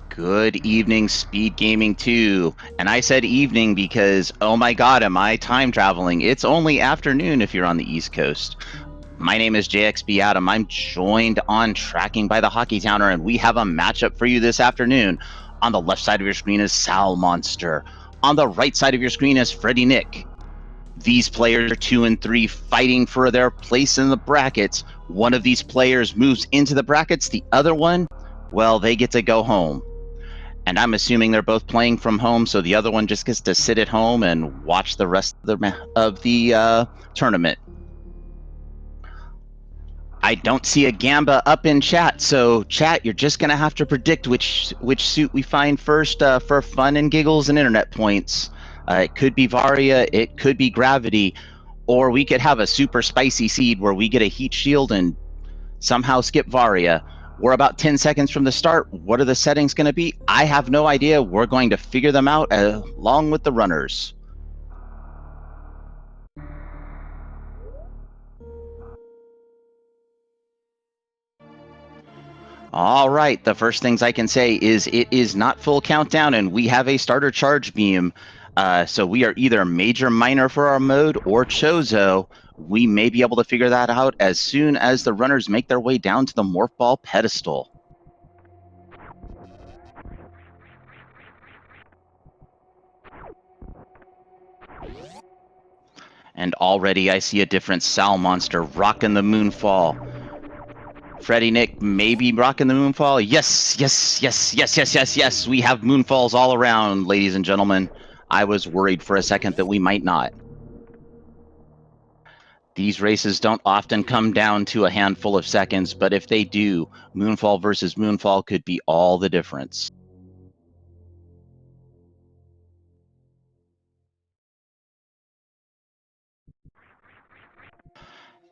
Good evening, Speed Gaming 2. And I said evening because, oh my god, am I time traveling? It's only afternoon if you're on the East Coast. My name is JXB Adam. I'm joined on Tracking by the Hockey Towner, and we have a matchup for you this afternoon. On the left side of your screen is Salm0nster. On the right side of your screen is Freddyn3k. These players are 2 and 3 fighting for their place in the brackets. One of these players moves into the brackets. The other one, well, they get to go home. And I'm assuming they're both playing from home, so the other one just gets to sit at home and watch the rest of the tournament. I don't see a Gamba up in chat, so chat, you're just gonna have to predict which suit we find first for fun and giggles and internet points. It could be Varia, it could be Gravity, or we could have a super spicy seed where we get a heat shield and somehow skip Varia. We're about 10 seconds from the start. What are the settings going to be? I have no idea. We're going to figure them out along with the runners. All right, the first things I can say is it is not full countdown and we have a starter charge beam. So we are either major minor for our mode or Chozo. We may be able to figure that out as soon as the runners make their way down to the Morph Ball pedestal. And already I see a different Salm0nster rocking the Moonfall. Freddyn3k maybe rocking the Moonfall. Yes, yes, yes, yes, yes, yes, yes. We have Moonfalls all around, ladies and gentlemen. I was worried for a second that we might not. These races don't often come down to a handful of seconds, but if they do, Moonfall versus Moonfall could be all the difference.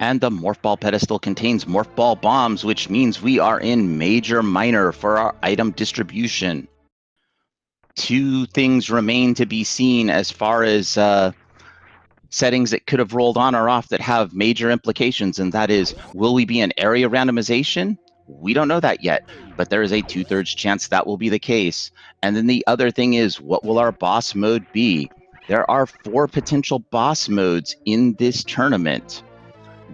And the Morph Ball pedestal contains Morph Ball bombs, which means we are in major minor for our item distribution. Two things remain to be seen as far as settings that could have rolled on or off that have major implications, and that is, will we be in area randomization? We don't know that yet, but there is a 2/3 chance that will be the case. And then the other thing is, what will our boss mode be? There are 4 potential boss modes in this tournament.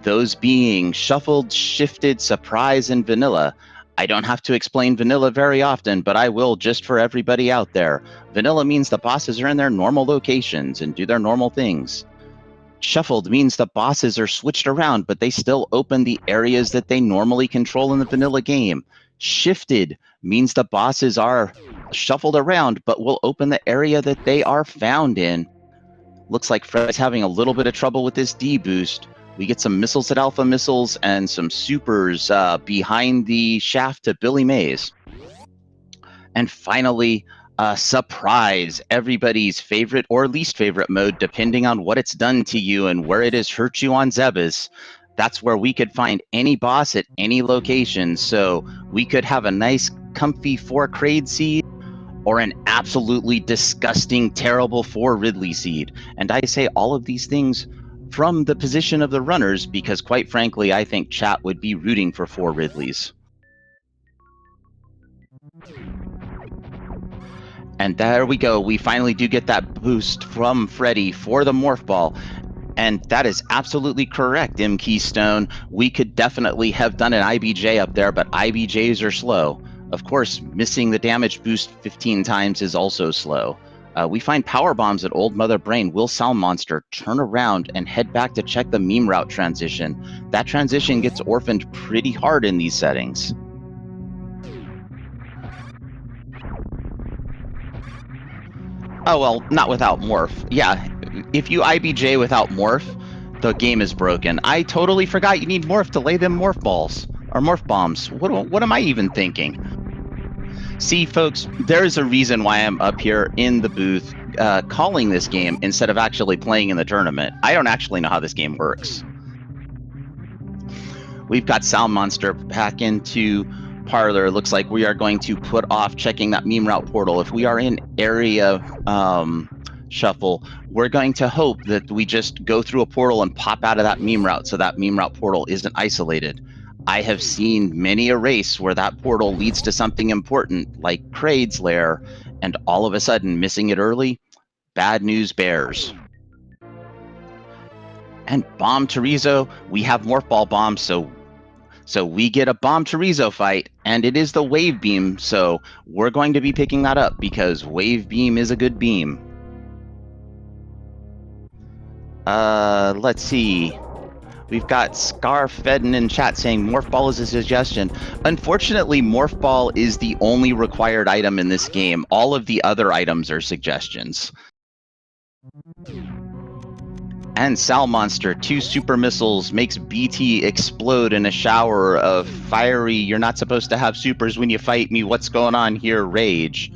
Those being Shuffled, Shifted, Surprise, and Vanilla. I don't have to explain Vanilla very often, but I will just for everybody out there. Vanilla means the bosses are in their normal locations and do their normal things. Shuffled means the bosses are switched around, but they still open the areas that they normally control in the vanilla game. Shifted means the bosses are shuffled around, but will open the area that they are found in. Looks like Fred's having a little bit of trouble with this D boost. We get some missiles at Alpha Missiles and some supers behind the shaft to Billy Mays. And finally, surprise, everybody's favorite or least favorite mode, depending on what it's done to you and where it has hurt you on Zebes. That's where we could find any boss at any location. So we could have a nice, comfy 4 Kraid seed or an absolutely disgusting, terrible 4 Ridley seed. And I say all of these things from the position of the runners because, quite frankly, I think chat would be rooting for 4 Ridleys. And there we go. We finally do get that boost from Freddy for the Morph Ball. And that is absolutely correct, M. Keystone. We could definitely have done an IBJ up there, but IBJs are slow. Of course, missing the damage boost 15 times is also slow. We find power bombs at Old Mother Brain. Will Salm0nster turn around and head back to check the meme route transition? That transition gets orphaned pretty hard in these settings. Oh, well, not without Morph. Yeah, if you IBJ without Morph, the game is broken. I totally forgot you need Morph to lay them Morph balls, or Morph bombs. What am I even thinking? See, folks, there's a reason why I'm up here in the booth calling this game instead of actually playing in the tournament. I don't actually know how this game works. We've got Salm0nster back into Parlor. Looks like we are going to put off checking that meme route portal. If we are in area shuffle, we're going to hope that we just go through a portal and pop out of that meme route so that meme route portal isn't isolated. I have seen many a race where that portal leads to something important, like Kraid's lair, and all of a sudden missing it early, bad news bears. And Bomb Chorizo, we have Morph Ball bombs, so we get a Bomb Chorizo fight, and it is the Wave Beam, so we're going to be picking that up because Wave Beam is a good beam. Let's see. We've got Scarfedden in chat saying Morph Ball is a suggestion. Unfortunately, Morph Ball is the only required item in this game. All of the other items are suggestions. And Salm0nster, 2 super missiles, makes BT explode in a shower of fiery, you're not supposed to have supers when you fight me, what's going on here, rage.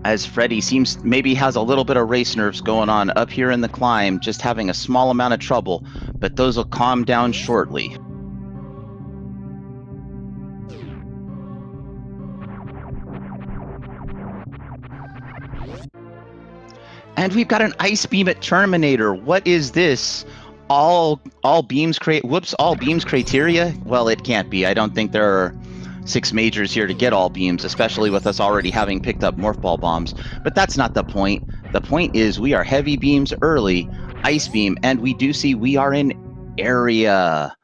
As Freddy maybe has a little bit of race nerves going on up here in the climb, just having a small amount of trouble, but those will calm down shortly. And we've got an Ice Beam at Terminator. What is this? All beams criteria? Well, it can't be. I don't think there are 6 majors here to get all beams, especially with us already having picked up Morph Ball bombs. But that's not the point. The point is we are heavy beams early, Ice Beam, and we do see we are in area.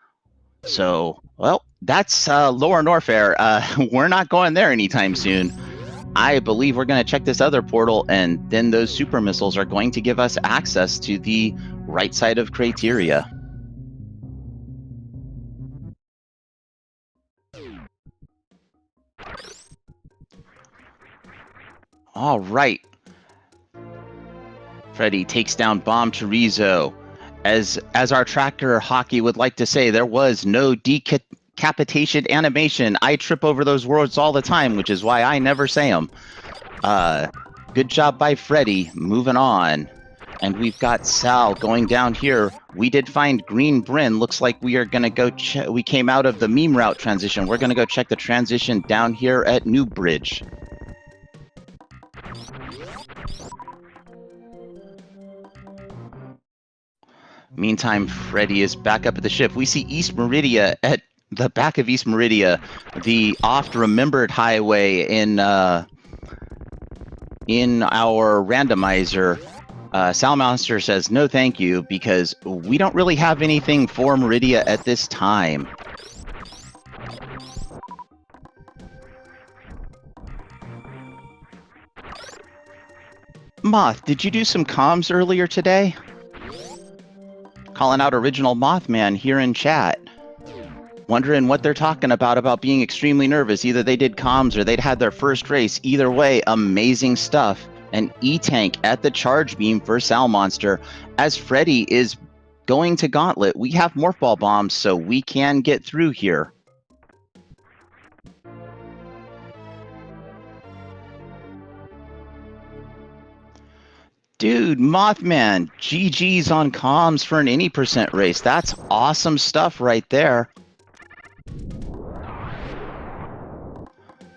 So, well, that's Lower Norfair. We're not going there anytime soon. I believe we're going to check this other portal, and then those super missiles are going to give us access to the right side of criteria. All right. Freddy takes down Bomb Chorizo. As our tracker Hockey would like to say, there was no decapitation animation. I trip over those words all the time, which is why I never say them. Good job by Freddy. Moving on. And we've got Sal going down here. We did find Green Bryn. Looks like we are going to go we came out of the meme route transition. We're going to go check the transition down here at New Bridge. Meantime, Freddy is back up at the ship. We see East Meridia at the back of East Meridia, the oft-remembered highway in our randomizer. Salm0nster says, no thank you, because we don't really have anything for Meridia at this time. Moth, did you do some comms earlier today? Calling out Original Mothman here in chat. Wondering what they're talking about being extremely nervous. Either they did comms or they'd had their first race. Either way, amazing stuff. An E-Tank at the charge beam for Salm0nster. As Freddy is going to Gauntlet, we have Morph Ball bombs, so we can get through here. Dude, Mothman, GG's on comms for an any % race. That's awesome stuff right there.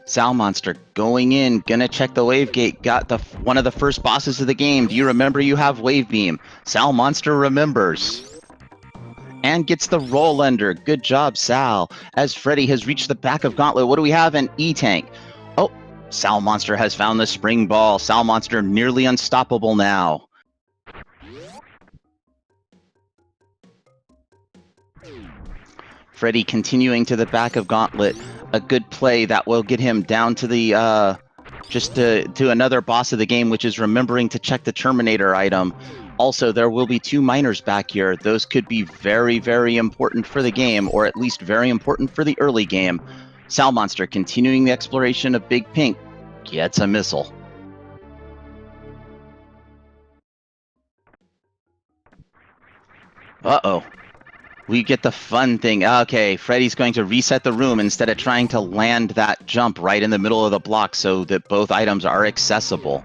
Salm0nster going in, gonna check the wave gate, got one of the first bosses of the game. Do you remember you have Wave Beam? Salm0nster remembers. And gets the roll ender. Good job, Sal. As Freddy has reached the back of Gauntlet, what do we have? An E-Tank. Oh, Salm0nster has found the spring ball. Salm0nster nearly unstoppable now. Freddy continuing to the back of Gauntlet. A good play that will get him down to the just to another boss of the game, which is remembering to check the Terminator item. Also, there will be 2 miners back here. Those could be very, very important for the game, or at least very important for the early game. Salm0nster continuing the exploration of Big Pink gets a missile. Uh-oh. We get the fun thing. Okay, Freddy's going to reset the room instead of trying to land that jump right in the middle of the block so that both items are accessible.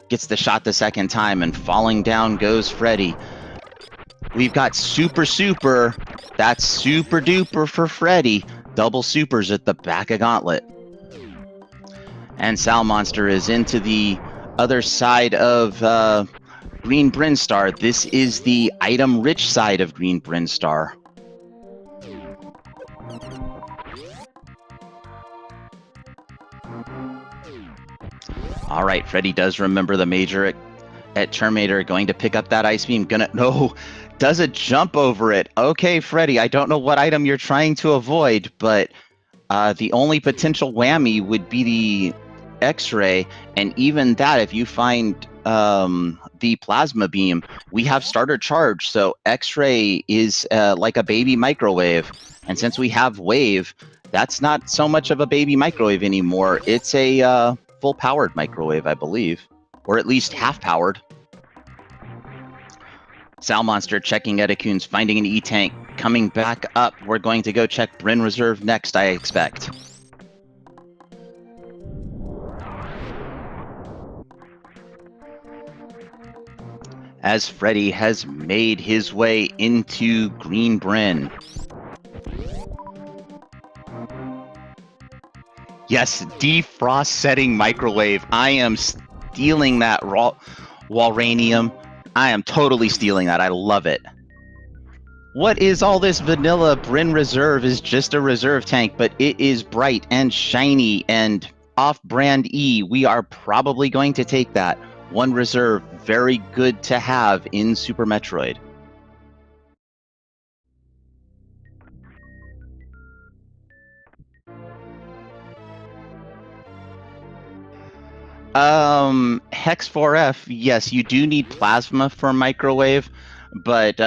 Gets the shot the second time, and falling down goes Freddy. We've got super. That's super duper for Freddy. Double supers at the back of Gauntlet. And Salm0nster is into the other side of Green Brinstar. This is the item-rich side of Green Brinstar. All right, Freddy does remember the major at Terminator, going to pick up that ice beam. Does a jump over it. Okay, Freddy, I don't know what item you're trying to avoid, but the only potential whammy would be the X-ray, and even that, if you find the plasma beam, we have starter charge, so X-ray is like a baby microwave, and since we have wave, that's not so much of a baby microwave anymore. It's a full-powered microwave, I believe, or at least half-powered. Salm0nster checking Edicoons, finding an E-tank, coming back up. We're going to go check Bryn Reserve next, I expect. As Freddy has made his way into Green Bryn. Yes, defrost setting microwave. I am stealing that Walranium. I am totally stealing that. I love it. What is all this vanilla? Bryn Reserve is just a reserve tank, but it is bright and shiny and off-brand E. We are probably going to take that. One reserve, very good to have in Super Metroid. Hex 4F, yes, you do need plasma for microwave, but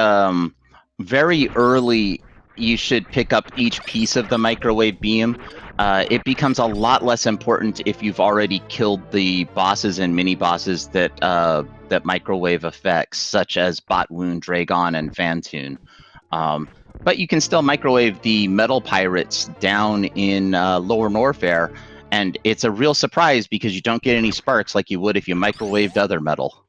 very early you should pick up each piece of the microwave beam. It becomes a lot less important if you've already killed the bosses and mini-bosses that microwave affects, such as Bot Wound, Dragon, and Fantoon. But you can still microwave the metal pirates down in Lower Norfair, and it's a real surprise because you don't get any sparks like you would if you microwaved other metal.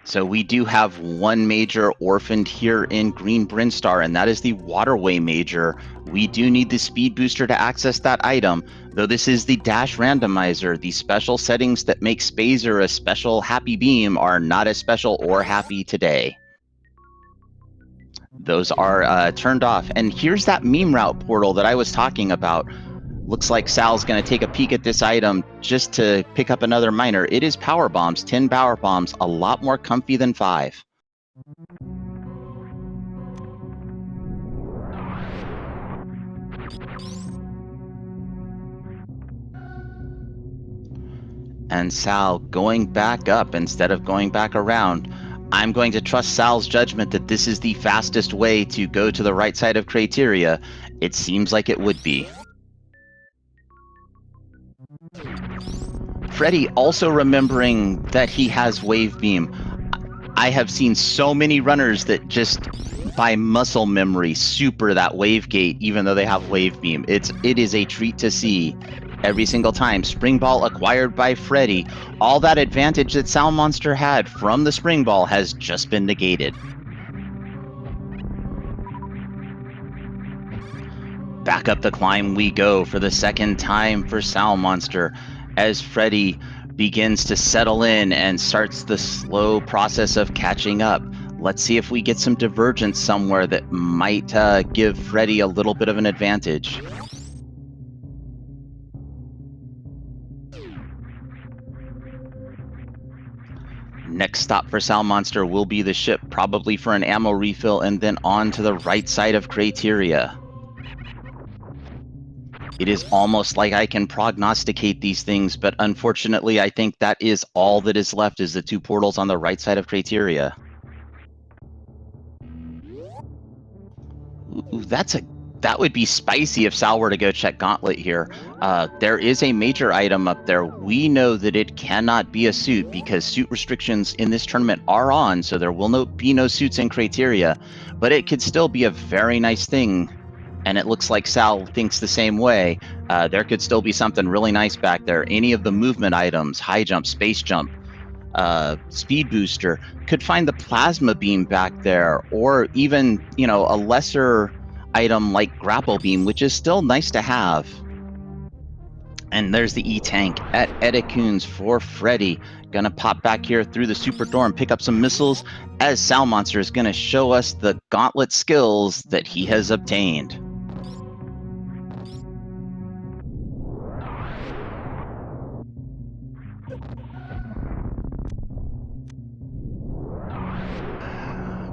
So we do have one major orphaned here in Green Brinstar, and that is the Waterway Major. We do need the speed booster to access that item, though this is the Dash Randomizer. The special settings that make Spazer a special happy beam are not as special or happy today. Those are turned off. And here's that meme route portal that I was talking about. Looks like Sal's going to take a peek at this item just to pick up another miner. It is power bombs, 10 power bombs, a lot more comfy than 5. And Sal going back up instead of going back around. I'm going to trust Sal's judgment that this is the fastest way to go to the right side of Crateria. It seems like it would be. Freddy also remembering that he has Wave Beam. I have seen so many runners that just by muscle memory super that Wave Gate even though they have Wave Beam. It is a treat to see every single time. Spring Ball acquired by Freddy. All that advantage that Salm0nster had from the Spring Ball has just been negated. Back up the climb we go for the second time for Salm0nster as Freddy begins to settle in and starts the slow process of catching up. Let's see if we get some divergence somewhere that might give Freddy a little bit of an advantage. Next stop for Salm0nster will be the ship, probably for an ammo refill, and then on to the right side of Crateria. It is almost like I can prognosticate these things, but unfortunately I think that is all that is left is the 2 portals on the right side of Crateria. Ooh, that would be spicy if Sal were to go check Gauntlet here. There is a major item up there. We know that it cannot be a suit because suit restrictions in this tournament are on, so there will be no suits in Crateria, but it could still be a very nice thing. And it looks like Sal thinks the same way. There could still be something really nice back there. Any of the movement items, high jump, space jump, speed booster, could find the plasma beam back there, or even, a lesser item like grapple beam, which is still nice to have. And there's the E-Tank at Edicoons for Freddy. Gonna pop back here through the super door and pick up some missiles as Salm0nster is gonna show us the gauntlet skills that he has obtained.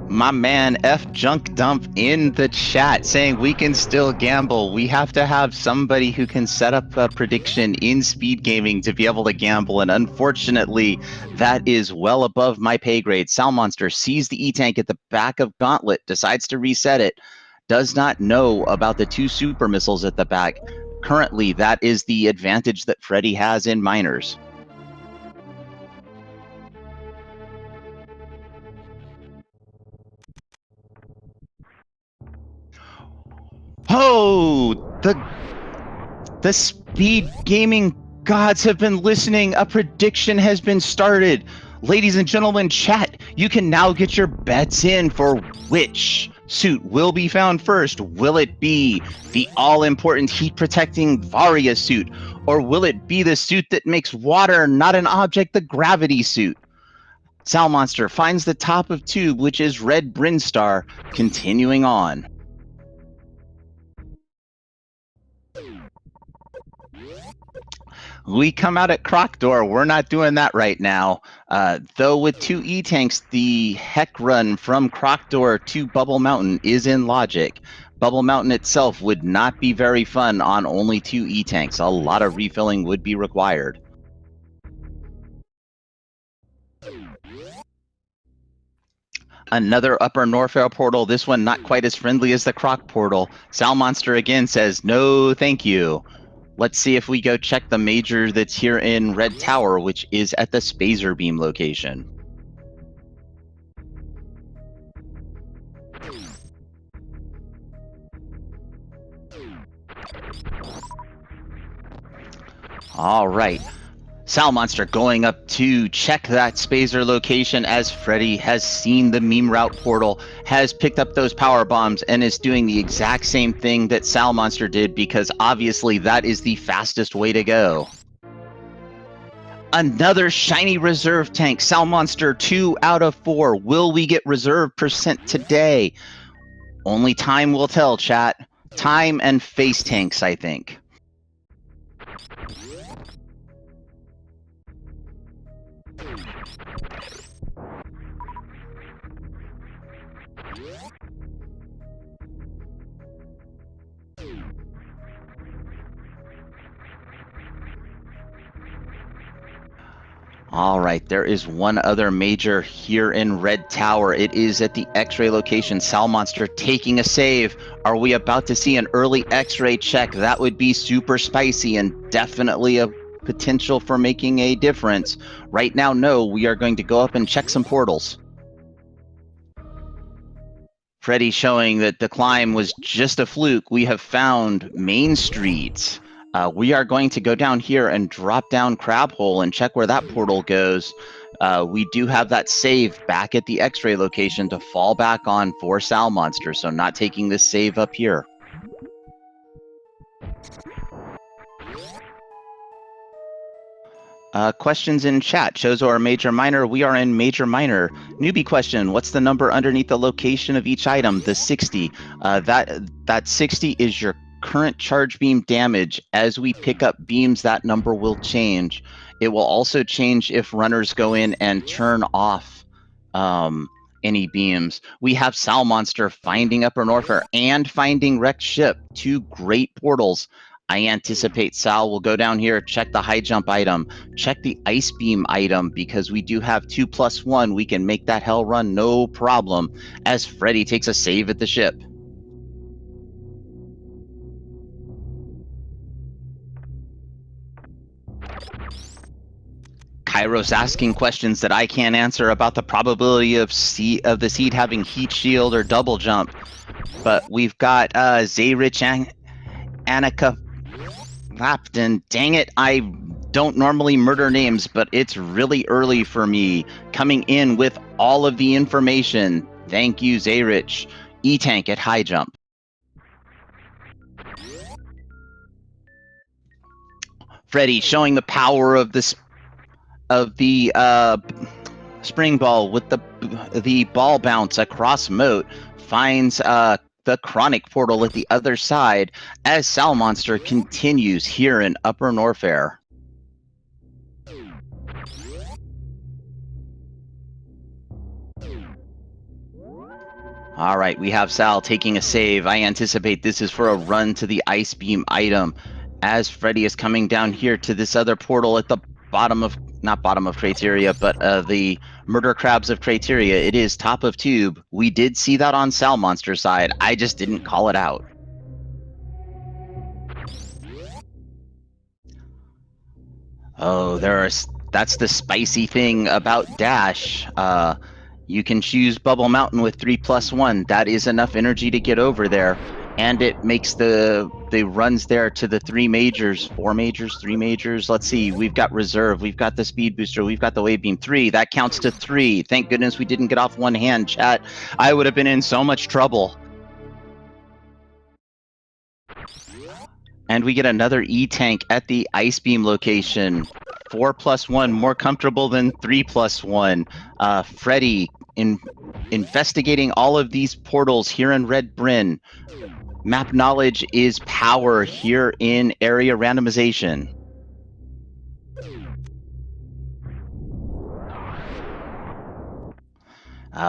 My man F Junk Dump in the chat saying we can still gamble. We have to have somebody who can set up a prediction in SpeedGaming to be able to gamble, and unfortunately, that is well above my pay grade. Salm0nster sees the E-Tank at the back of Gauntlet, decides to reset it, does not know about the 2 super missiles at the back. Currently, that is the advantage that Freddy has in minors. Oh, the SpeedGaming gods have been listening. A prediction has been started. Ladies and gentlemen, chat, you can now get your bets in for which suit will be found first. Will it be the all-important heat-protecting Varia suit, or will it be the suit that makes water not an object, the gravity suit? Salm0nster finds the top of tube, which is Red Brinstar, continuing on. We come out at Croc Door. We're not doing that right now. Though with 2 E-Tanks, the heck run from Croc Door to Bubble Mountain is in logic. Bubble Mountain itself would not be very fun on only 2 E-Tanks. A lot of refilling would be required. Another Upper Norfair portal, this one not quite as friendly as the Croc portal. Salm0nster again says, no thank you. Let's see if we go check the major that's here in Red Tower, which is at the Spazer Beam location. All right. Salm0nster going up to check that Spazer location as Freddy has seen the meme route portal, has picked up those power bombs, and is doing the exact same thing that Salm0nster did, because obviously that is the fastest way to go. Another shiny reserve tank. Salm0nster 2 out of 4. Will we get reserve percent today? Only time will tell, chat. Time and face tanks, I think. All right, there is one other major here in Red Tower. It is at the X-ray location. Salm0nster taking a save. Are we about to see an early X-ray check? That would be super spicy and definitely a potential for making a difference. Right now, no, we are going to go up and check some portals. Freddy showing that the climb was just a fluke. We have found Main Street. We are going to go down here and drop down Crab Hole and check where that portal goes. We do have that save back at the X-ray location to fall back on for Salm0nster, so not taking this save up here. Questions in chat. Chozo or Major Minor? We are in Major Minor. Newbie question. What's the number underneath the location of each item? The 60. That 60 is your current charge beam damage. As we pick up beams, that number will change. It will also change if runners go in and turn off any beams. We have Salm0nster finding Upper Norfair and finding Wrecked Ship. 2 great portals. I anticipate Sal will go down here, check the high jump item, check the ice beam item, because we do have 2+1. We can make that hell run no problem as Freddy takes a save at the ship. Kairos asking questions that I can't answer about the probability of the seed having heat shield or double jump. But we've got Zayrich and Annika Lapton. Dang it, I don't normally murder names, but it's really early for me. Coming in with all of the information. Thank you, Zayrich. E-Tank at high jump. Freddie showing the power of this spring ball with the ball bounce across moat, finds the chronic portal at the other side as Salm0nster continues here in Upper Norfair. All right, we have Sal taking a save. I anticipate this is for a run to the Ice Beam item as Freddy is coming down here to this other portal at the bottom of, not bottom of Criteria, but the Murder Crabs of Criteria. It is top of tube. We did see that on Salm0nster's side. I just didn't call it out. Oh, that's the spicy thing about Dash. You can choose Bubble Mountain with 3+1. That is enough energy to get over there. And it makes the runs there to the 3 majors, 4 majors, 3 majors. Let's see, we've got Reserve, we've got the Speed Booster, we've got the Wave Beam 3. That counts to 3. Thank goodness we didn't get off one hand, chat. I would have been in so much trouble. And we get another E-Tank at the Ice Beam location. 4+1, more comfortable than 3+1. Freddy investigating all of these portals here in Red Bryn. Map knowledge is power here in area randomization.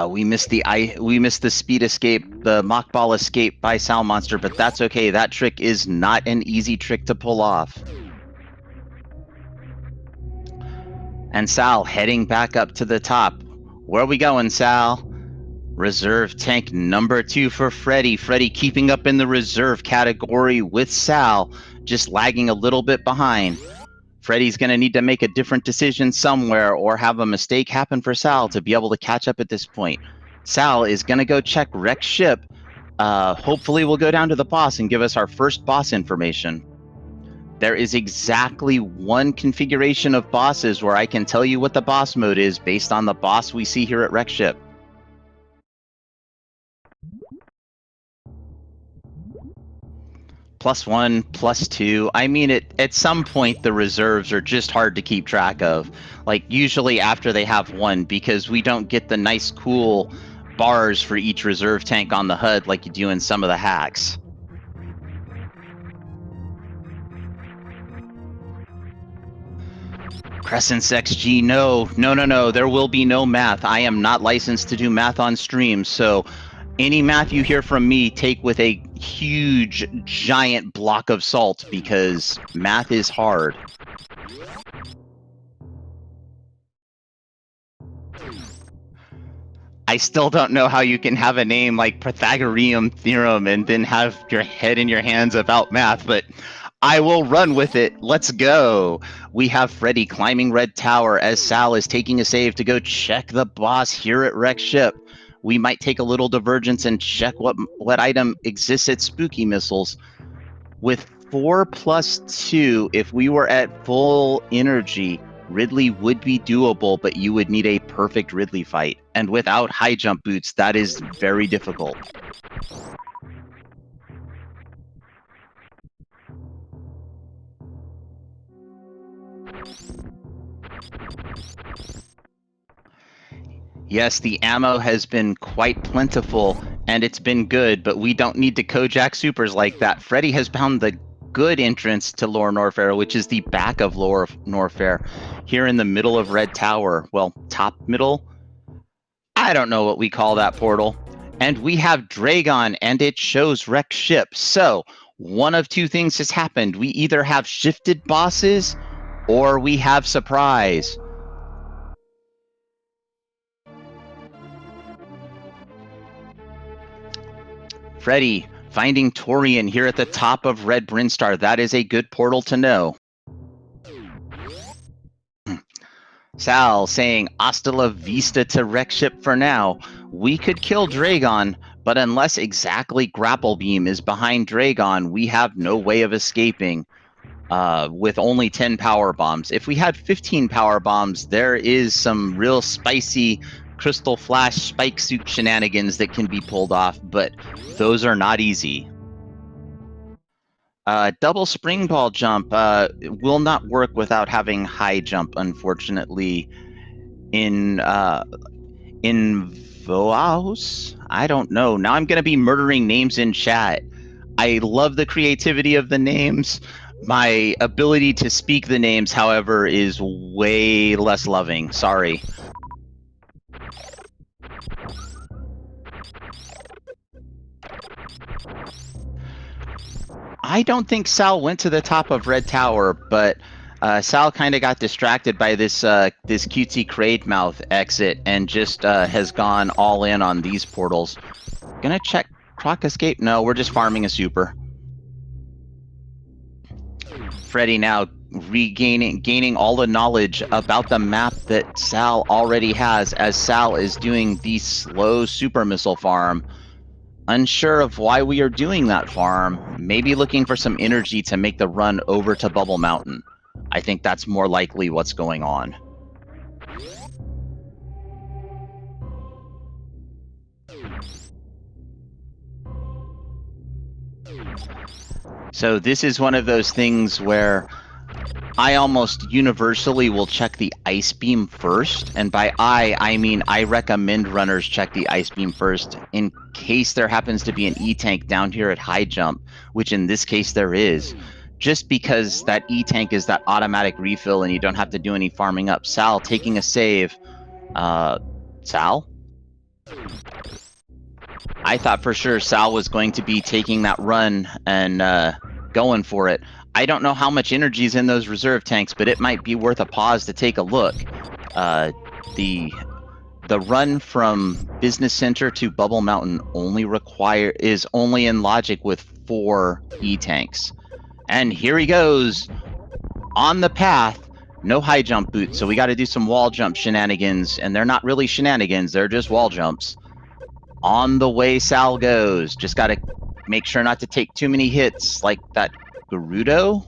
We missed the speed escape, the mock ball escape by Salm0nster, but that's okay. That trick is not an easy trick to pull off. And Sal heading back up to the top. Where are we going, Sal? Reserve tank number 2 for Freddy. Freddy keeping up in the reserve category with Sal, just lagging a little bit behind. Freddy's going to need to make a different decision somewhere or have a mistake happen for Sal to be able to catch up at this point. Sal is going to go check Wreck Ship. Hopefully we'll go down to the boss and give us our first boss information. There is exactly one configuration of bosses where I can tell you what the boss mode is based on the boss we see here at Wreck Ship. +1, +2. I mean, at some point, the reserves are just hard to keep track of. Like, usually after they have 1, because we don't get the nice, cool bars for each reserve tank on the HUD like you do in some of the hacks. Crescent's XG, no. There will be no math. I am not licensed to do math on stream, so any math you hear from me, take with a huge, giant block of salt, because math is hard. I still don't know how you can have a name like Pythagorean theorem and then have your head in your hands about math, but I will run with it. Let's go. We have Freddy climbing Red Tower as Sal is taking a save to go check the boss here at Wreck Ship. We might take a little divergence and check what item exists at Spooky Missiles. With 4+2, if we were at full energy, Ridley would be doable, but you would need a perfect Ridley fight. And without high jump boots, that is very difficult. Yes, the ammo has been quite plentiful, and it's been good, but we don't need to Kojak supers like that. Freddy has found the good entrance to Lower Norfair, which is the back of Lower Norfair, here in the middle of Red Tower. Well, top middle? I don't know what we call that portal. And we have Dragon, and it shows Wreck Ship. So, one of two things has happened. We either have shifted bosses, or we have surprise. Freddy finding Torian here at the top of Red Brinstar. That is a good portal to know. Sal saying hasta la vista to Wreck Ship for now. We could kill Dragon, but unless exactly Grapple Beam is behind Dragon, we have no way of escaping with only 10 power bombs. If we had 15 power bombs, there is some real spicy Crystal Flash spike suit shenanigans that can be pulled off, but those are not easy. Double spring ball jump will not work without having high jump, unfortunately. In Voaus? I don't know. Now I'm going to be murdering names in chat. I love the creativity of the names. My ability to speak the names, however, is way less loving. Sorry. I don't think Sal went to the top of Red Tower, but Sal kind of got distracted by this this cutesy crate mouth exit and just has gone all in on these portals. Gonna check Croc Escape? No, we're just farming a super. Freddy now gaining all the knowledge about the map that Sal already has, as Sal is doing the slow super missile farm. Unsure of why we are doing that farm, maybe looking for some energy to make the run over to Bubble Mountain. I think that's more likely what's going on. So this is one of those things where I almost universally will check the ice beam first, and by I mean I recommend runners check the ice beam first in case there happens to be an E-tank down here at high jump, which in this case there is. Just because that E-tank is that automatic refill and you don't have to do any farming up. Sal taking a save. Sal? I thought for sure Sal was going to be taking that run and going for it. I don't know how much energy is in those reserve tanks, but it might be worth a pause to take a look. The run from Business Center to Bubble Mountain is only in logic with 4 E-tanks. And here he goes on the path. No high jump boots, so we got to do some wall jump shenanigans, and they're not really shenanigans, they're just wall jumps. On the way Sal goes. Just got to make sure not to take too many hits like that Gerudo.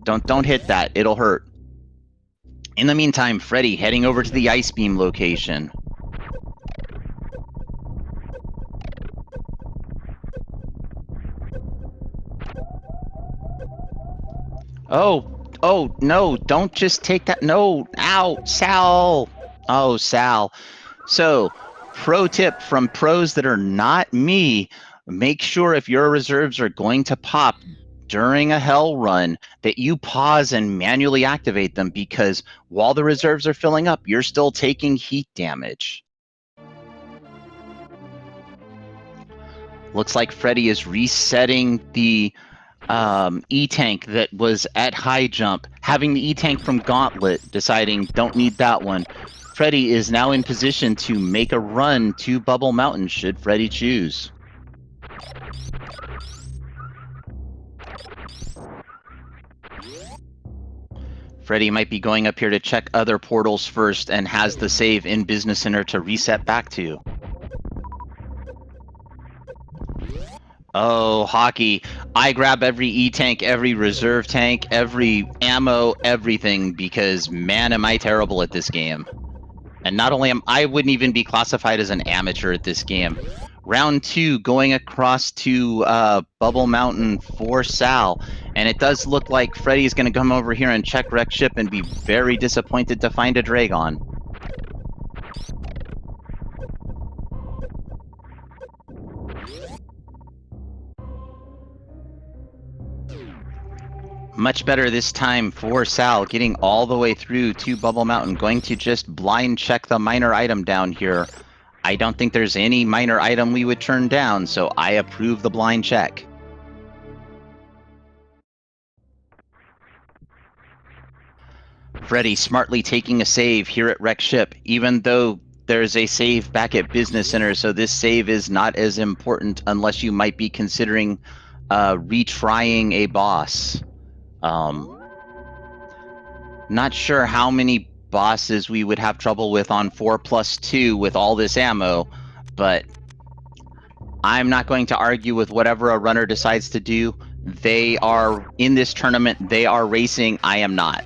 Don't hit that. It'll hurt. In the meantime, Freddy heading over to the ice beam location. Oh, no, don't just take that. No, ow, Sal. Oh, Sal. So, pro tip from pros that are not me, make sure if your reserves are going to pop during a hell run that you pause and manually activate them, because while the reserves are filling up, you're still taking heat damage. Looks like Freddy is resetting the E-tank that was at high jump, having the E-tank from Gauntlet, deciding don't need that one. Freddy is now in position to make a run to Bubble Mountain should Freddy choose. Freddy might be going up here to check other portals first and has the save in Business Center to reset back to. Oh, hockey. I grab every E-tank, every reserve tank, every ammo, everything, because man, am I terrible at this game. And not only I wouldn't even be classified as an amateur at this game. Round 2 going across to Bubble Mountain for Sal. And it does look like Freddy's going to come over here and check wreck ship and be very disappointed to find a Dragon. Much better this time for Sal, getting all the way through to Bubble Mountain. Going to just blind check the minor item down here. I don't think there's any minor item we would turn down, so I approve the blind check. Freddy smartly taking a save here at Wreck Ship, even though there's a save back at Business Center, so this save is not as important unless you might be considering retrying a boss. Not sure how many bosses we would have trouble with on 4+2 with all this ammo, but I'm not going to argue with whatever a runner decides to do. They are in this tournament, they are racing, I am not.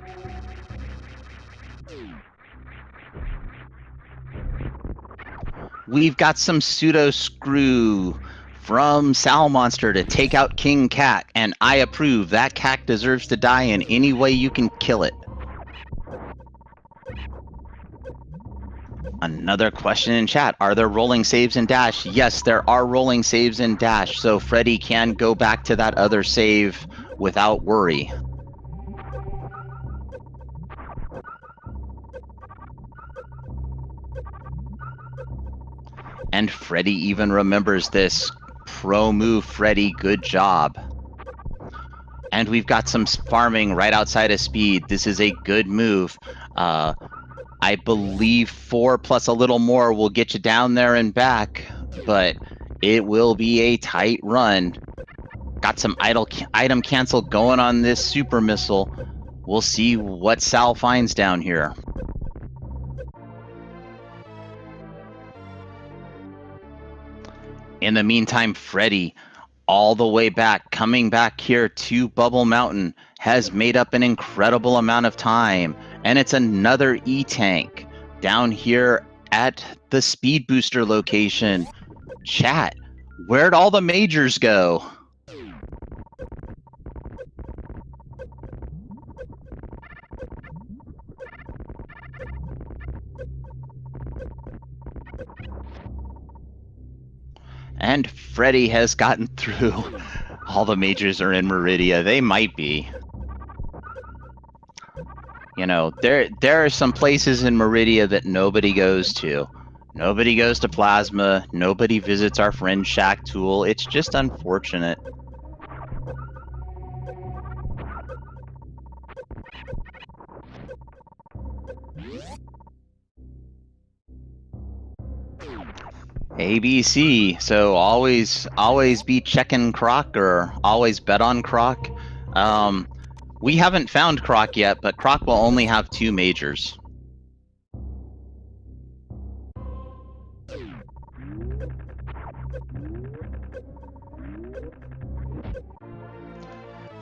We've got some pseudo screw from Salm0nster to take out King Cat, and I approve. That cat deserves to die in any way you can kill it. Another question in chat. Are there rolling saves in Dash? Yes, there are rolling saves in Dash, so Freddy can go back to that other save without worry. And Freddy even remembers this. Pro move, Freddy. Good job. And we've got some farming right outside of speed. This is a good move. I believe 4 plus a little more will get you down there and back, but it will be a tight run. Got some item cancel going on this super missile. We'll see what Sal finds down here. In the meantime, Freddy, all the way back, coming back here to Bubble Mountain, has made up an incredible amount of time. And it's another E-Tank down here at the Speed Booster location. Chat, where'd all the majors go? And Freddy has gotten through. All the majors are in Meridia. They might be. You know, there are some places in Meridia that nobody goes to. Nobody goes to Plasma. Nobody visits our friend Shack Tool. It's just unfortunate. ABC. So always be checking Croc, or always bet on Croc. We haven't found Croc yet, but Croc will only have 2 majors.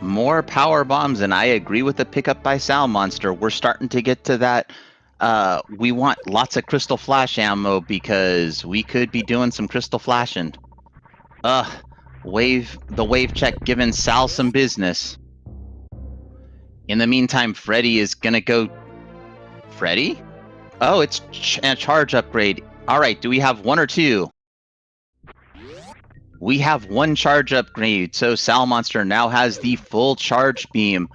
More power bombs, and I agree with the pickup by Salm0nster. We're starting to get to that. We want lots of crystal flash ammo because we could be doing some crystal flashing. The wave check giving Sal some business. In the meantime, Freddy is gonna go. Freddy? Oh, it's a charge upgrade. All right, do we have 1 or 2? We have 1 charge upgrade, so Salm0nster now has the full charge beam.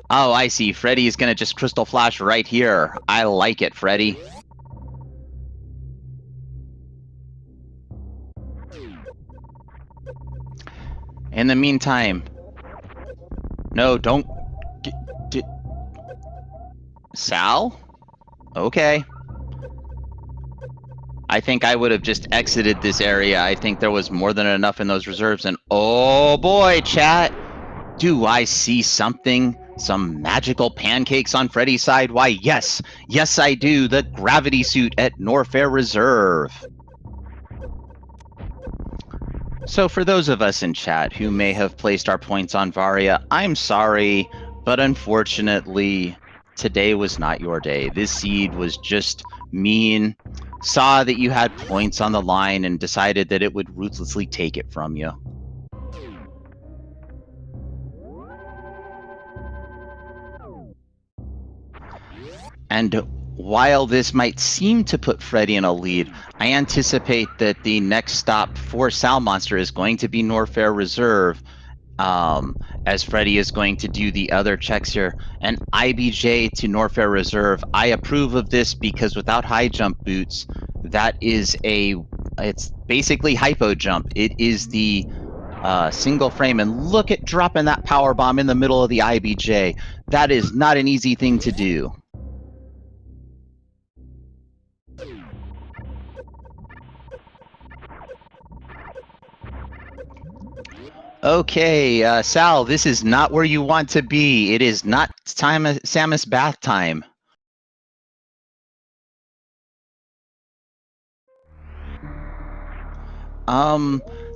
Oh, I see. Freddy is going to just crystal flash right here. I like it, Freddy. In the meantime... No, don't... Sal? Okay. I think I would have just exited this area. I think there was more than enough in those reserves. And oh boy, chat! Do I see something? Some magical pancakes on Freddy's side? Why, yes! Yes, I do! The gravity suit at Norfair Reserve! So for those of us in chat who may have placed our points on Varia, I'm sorry, but unfortunately, today was not your day. This seed was just mean, saw that you had points on the line, and decided that it would ruthlessly take it from you. And while this might seem to put Freddy in a lead, I anticipate that the next stop for Salm0nster is going to be Norfair Reserve, as Freddy is going to do the other checks here. And IBJ to Norfair Reserve, I approve of this because without high jump boots, that is it's basically hypo jump. It is the single frame, and look at dropping that power bomb in the middle of the IBJ. That is not an easy thing to do. Okay, Sal, this is not where you want to be. It is not Samus bath time.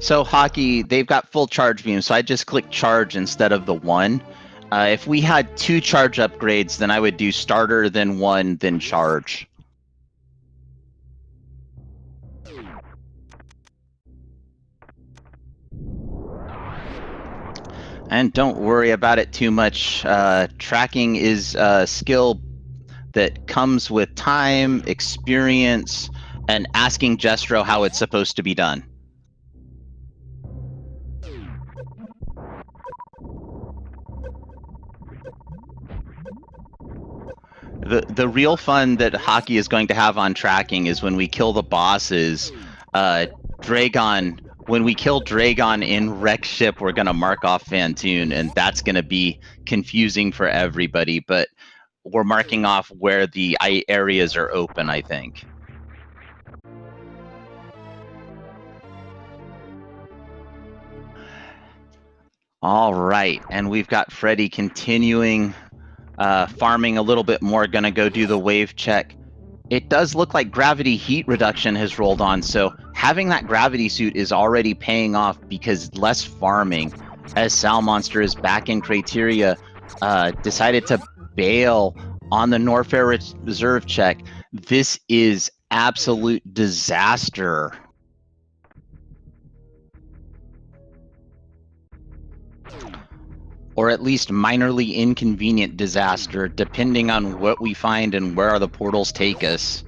So Hockey, they've got full charge beam, so I just click charge instead of the 1. If we had 2 charge upgrades, then I would do starter, then 1, then charge. And don't worry about it too much. Tracking is a skill that comes with time, experience, and asking Jestro how it's supposed to be done. The real fun that Hockey is going to have on tracking is when we kill the bosses. Dragon, when we kill Dragon in Wreck Ship, we're going to mark off Fantoon, and that's going to be confusing for everybody, but we're marking off where the areas are open, I think. All right, and we've got Freddy continuing farming a little bit more, going to go do the wave check. It does look like gravity heat reduction has rolled on, so having that gravity suit is already paying off because less farming. As Salm0nster is back in Criteria, decided to bail on the Norfair reserve check. This is absolute disaster. Or at least minorly inconvenient disaster, depending on what we find and where the portals take us.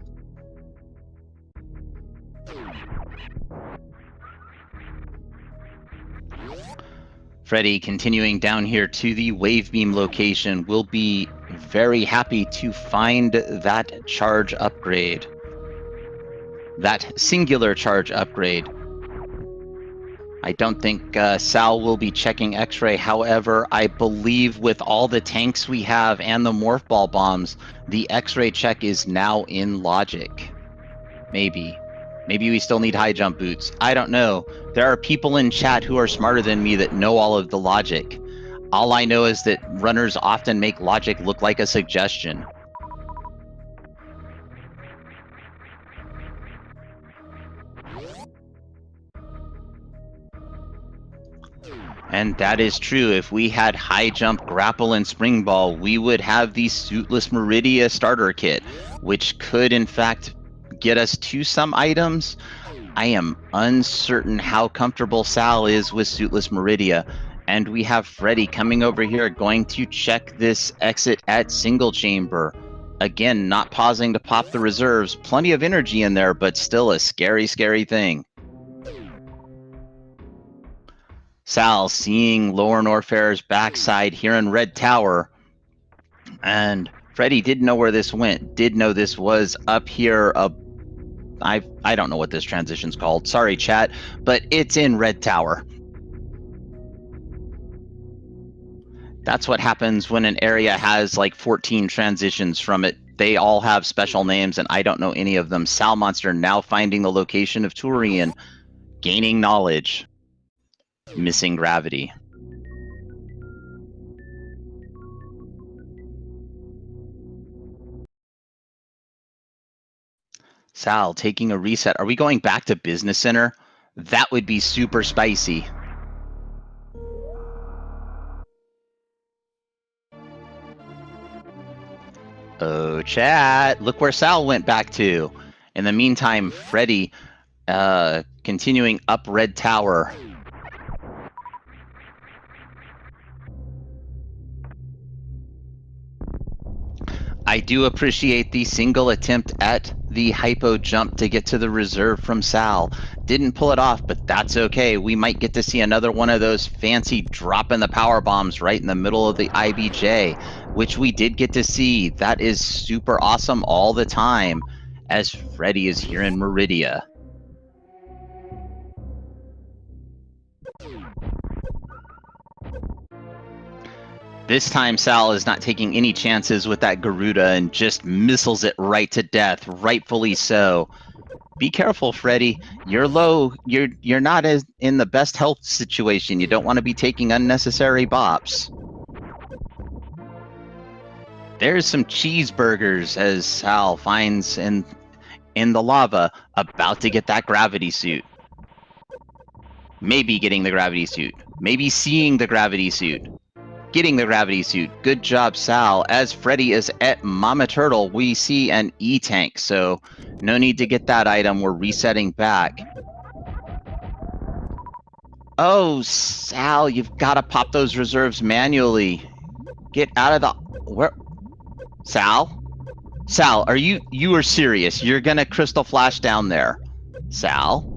Freddy, continuing down here to the wave beam location, will be very happy to find that charge upgrade. That singular charge upgrade. I don't think Sal will be checking X-ray. However, I believe with all the tanks we have and the morph ball bombs, the X-ray check is now in logic. Maybe. Maybe we still need high jump boots. I don't know. There are people in chat who are smarter than me that know all of the logic. All I know is that runners often make logic look like a suggestion. And that is true. If we had high jump, grapple, and spring ball, we would have the Suitless Meridia starter kit, which could in fact get us to some items. I am uncertain how comfortable Sal is with Suitless Meridia. And we have Freddy coming over here going to check this exit at single chamber. Again, not pausing to pop the reserves. Plenty of energy in there, but still a scary, scary thing. Sal seeing Lower Norfair's backside here in Red Tower. And Freddy did know where this went, did know this was up here. I don't know what this transition's called. Sorry, chat, but it's in Red Tower. That's what happens when an area has like 14 transitions from it. They all have special names, and I don't know any of them. Salm0nster now finding the location of Turian, gaining knowledge. Missing gravity. Sal taking a reset. Are we going back to Business Center? That would be super spicy. Oh, chat. Look where Sal went back to. In the meantime, Freddy continuing up Red Tower. I do appreciate the single attempt at the hypo jump to get to the reserve from Sal. Didn't pull it off, but that's okay. We might get to see another one of those fancy dropping the power bombs right in the middle of the IBJ, which we did get to see. That is super awesome all the time, as Freddy is here in Meridia. This time, Sal is not taking any chances with that Garuda and just missiles it right to death, rightfully so. Be careful, Freddy. You're low. You're not as in the best health situation. You don't want to be taking unnecessary bops. There's some cheeseburgers as Sal finds in the lava, about to get that gravity suit. Maybe getting the gravity suit. Maybe seeing the gravity suit. Getting the gravity suit. Good job, Sal. As Freddy is at Mama Turtle, we see an E-tank, so no need to get that item. We're resetting back. Oh, Sal, you've got to pop those reserves manually. Get out of the... Where? Sal? Sal, you are serious? You're gonna crystal flash down there. Sal?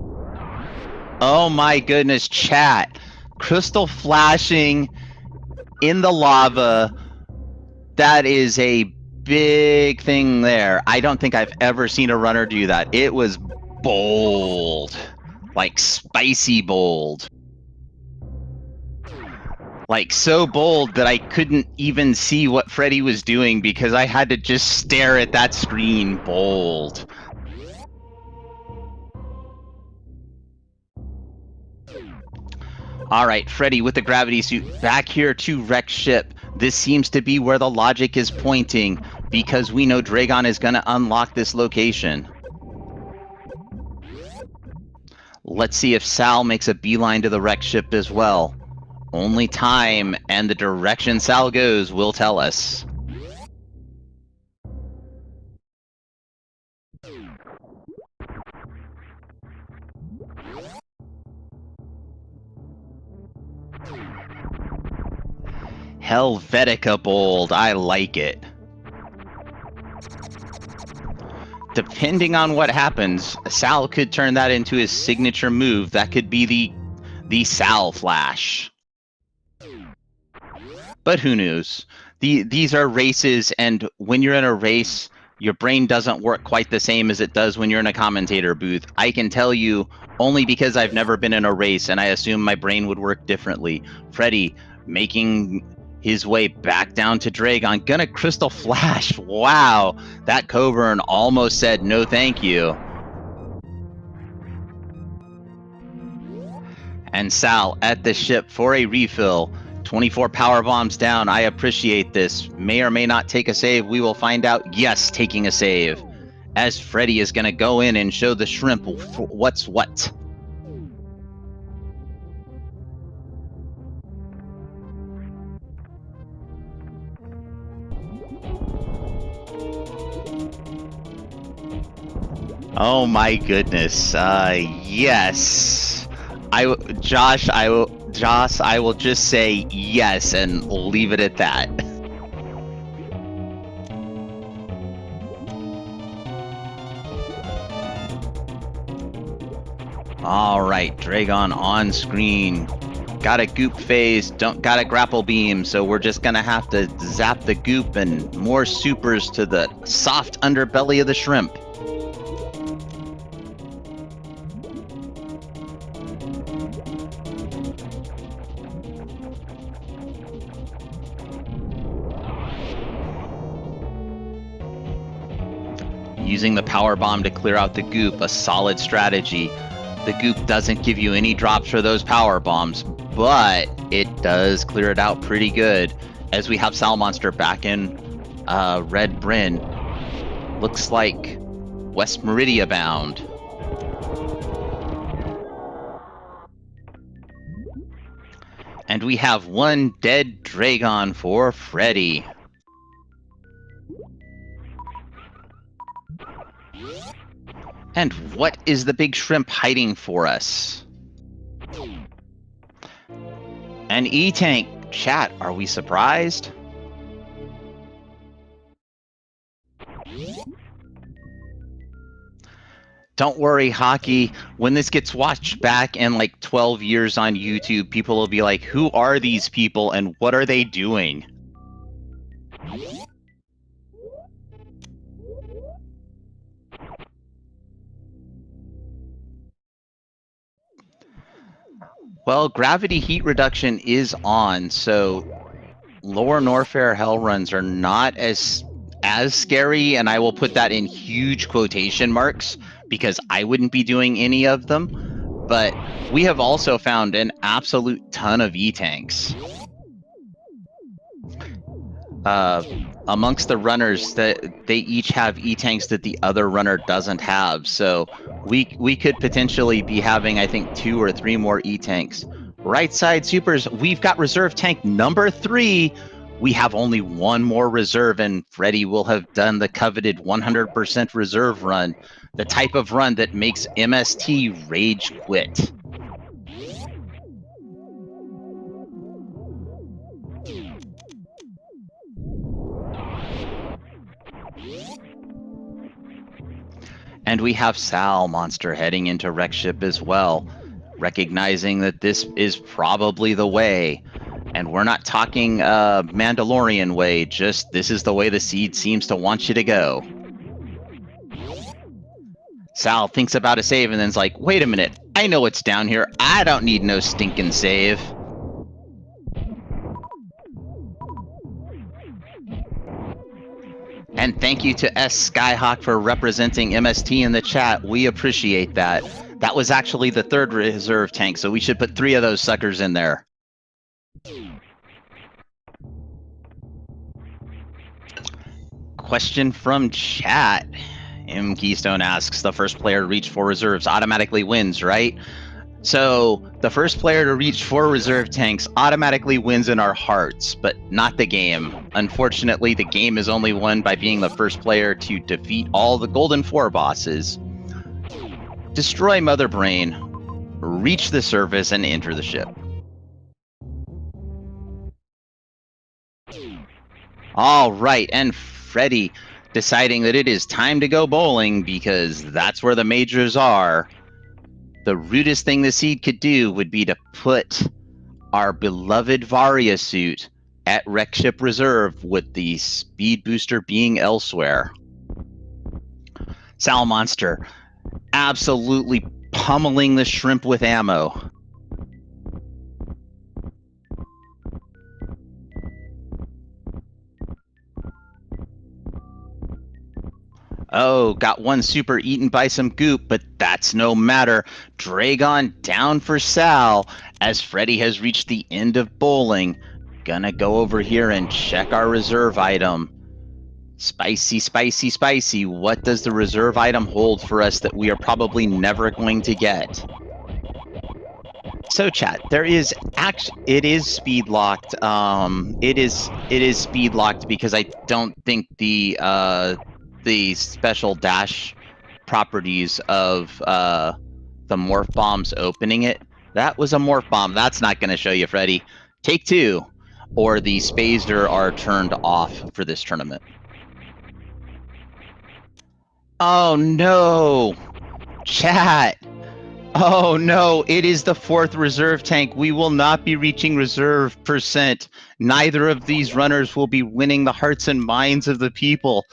Oh my goodness, chat. Crystal flashing in the lava. That is a big thing there. I don't think I've ever seen a runner do that. It was bold. Like spicy bold. Like so bold that I couldn't even see what Freddy was doing because I had to just stare at that screen. Bold. All right, Freddy with the gravity suit back here to wreck ship. This seems to be where the logic is pointing because we know Dragon is going to unlock this location. Let's see if Sal makes a beeline to the wreck ship as well. Only time and the direction Sal goes will tell us. Helvetica bold, I like it. Depending on what happens, Sal could turn that into his signature move. That could be the Sal flash. But who knows? These are races, and when you're in a race, your brain doesn't work quite the same as it does when you're in a commentator booth. I can tell you only because I've never been in a race, and I assume my brain would work differently. Freddy making his way back down to Dragon, gonna crystal flash. Wow, that Coburn almost said no thank you. And Sal at the ship for a refill. 24 power bombs down. I appreciate this. May or may not take a save. We will find out. Yes, taking a save. As Freddy is going to go in and show the shrimp what's what. Oh my goodness. Yes. Josh, I will just say yes and leave it at that. All right, Dragon on screen. Got a goop phase, got a grapple beam, so we're just gonna have to zap the goop and more supers to the soft underbelly of the shrimp. Using the power bomb to clear out the goop, a solid strategy. The goop doesn't give you any drops for those power bombs, but it does clear it out pretty good. As we have Salm0nster back in Red Bryn. Looks like West Meridia bound. And we have one dead Dragon for Freddy. And what is the big shrimp hiding for us? An E-Tank. Chat, are we surprised? Don't worry, Hockey. When this gets watched back in like 12 years on YouTube, people will be like, who are these people and what are they doing? Well, gravity heat reduction is on, so lower Norfair hell runs are not as scary, and I will put that in huge quotation marks because I wouldn't be doing any of them. But we have also found an absolute ton of E-Tanks. Amongst the runners, that they each have E-Tanks that the other runner doesn't have, so we could potentially be having, I think, 2 or 3 more E-Tanks. Right side supers, we've got reserve tank number 3. We have only 1 more reserve, and Freddy will have done the coveted 100% reserve run, the type of run that makes MST rage quit. And we have Salm0nster heading into wreck ship as well, recognizing that this is probably the way. And we're not talking Mandalorian way, just this is the way the seed seems to want you to go. Sal thinks about a save and then's like, wait a minute, I know what's down here. I don't need no stinking save. And thank you to S Skyhawk for representing MST in the chat. We appreciate that. That was actually the third reserve tank, so we should put 3 of those suckers in there. Question from chat. M Keystone asks, the first player to reach 4 reserves automatically wins, right? So the first player to reach 4 reserve tanks automatically wins in our hearts, but not the game. Unfortunately, the game is only won by being the first player to defeat all the Golden 4 bosses, destroy Mother Brain, reach the surface, and enter the ship. All right, and Freddy deciding that it is time to go bowling because that's where the majors are. The rudest thing the seed could do would be to put our beloved Varia suit at wreck ship reserve with the speed booster being elsewhere. Salm0nster absolutely pummeling the shrimp with ammo. Oh, got one super eaten by some goop, but that's no matter. Dragon down for Sal as Freddy has reached the end of bowling. Gonna go over here and check our reserve item. Spicy, spicy, spicy. What does the reserve item hold for us that we are probably never going to get? So chat, there is it is speed locked. It is speed locked because I don't think the special dash properties of the morph bombs opening it. That was a morph bomb. That's not going to show you, Freddy. Take 2, or the Spazer are turned off for this tournament. Oh no, chat. Oh no, it is the 4th reserve tank. We will not be reaching reserve percent. Neither of these runners will be winning the hearts and minds of the people.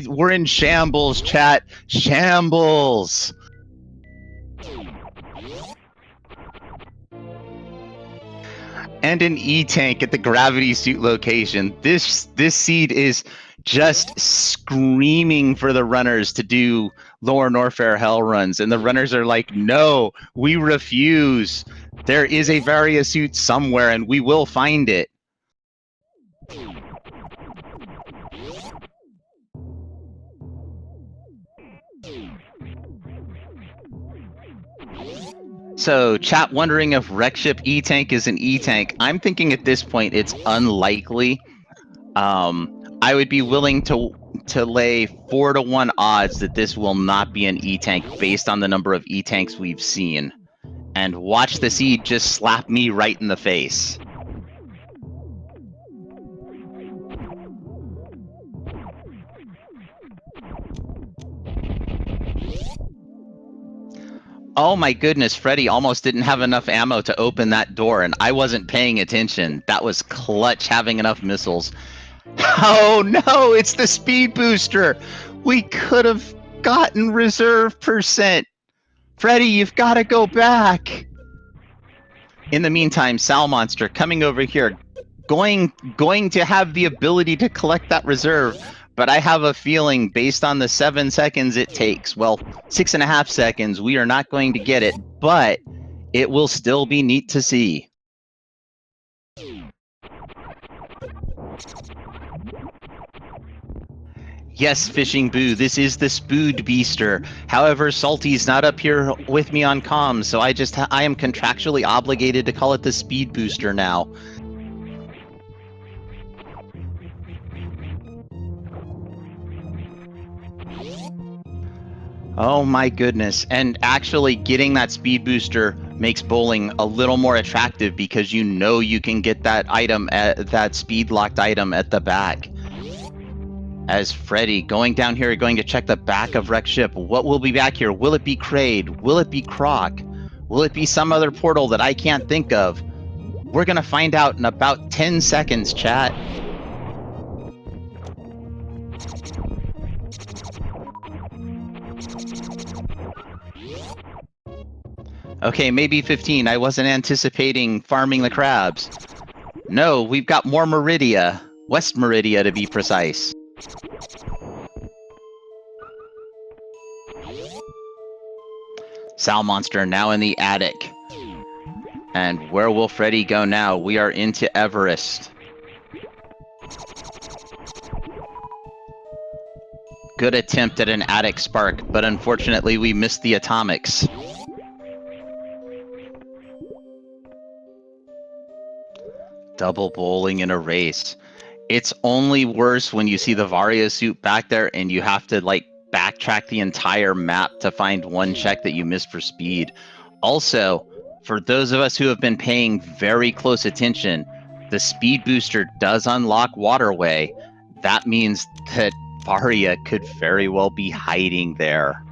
We're in shambles, chat. Shambles. And an E-tank at the gravity suit location. This seed is just screaming for the runners to do Lower Norfair Hell runs, and the runners are like, no, we refuse. There is a Varia suit somewhere, and we will find it. So, chat wondering if wreck ship E-tank is an E-tank. I'm thinking at this point it's unlikely. I would be willing to lay 4-to-1 odds that this will not be an E-tank based on the number of E-tanks we've seen. And watch the seed just slap me right in the face. Oh my goodness, Freddy almost didn't have enough ammo to open that door, and I wasn't paying attention. That was clutch having enough missiles. Oh no, it's the speed booster! We could have gotten reserve percent! Freddy, you've got to go back! In the meantime, Salm0nster coming over here, going to have the ability to collect that reserve, but I have a feeling based on the 7 seconds it takes, well, 6.5 seconds, we are not going to get it, but it will still be neat to see. Yes, Fishing Boo, this is the Spood Beaster. However, Salty's not up here with me on comms, so I am contractually obligated to call it the Speed Booster now. Oh my goodness, and actually getting that speed booster makes bowling a little more attractive because you know you can get that item, that speed locked item at the back. As Freddy going down here, going to check the back of Wreck Ship. What will be back here? Will it be Kraid? Will it be Croc? Will it be some other portal that I can't think of? We're gonna find out in about 10 seconds, chat. Okay, maybe 15. I wasn't anticipating farming the crabs. No, we've got more Meridia. West Meridia, to be precise. Salm0nster now in the attic. And where will Freddy go now? We are into Everest. Good attempt at an attic spark, but unfortunately we missed the atomics. Double bowling in a race. It's only worse when you see the Varia suit back there and you have to like backtrack the entire map to find one check that you missed for speed. Also, for those of us who have been paying very close attention, the speed booster does unlock Waterway. That means that Varia could very well be hiding there.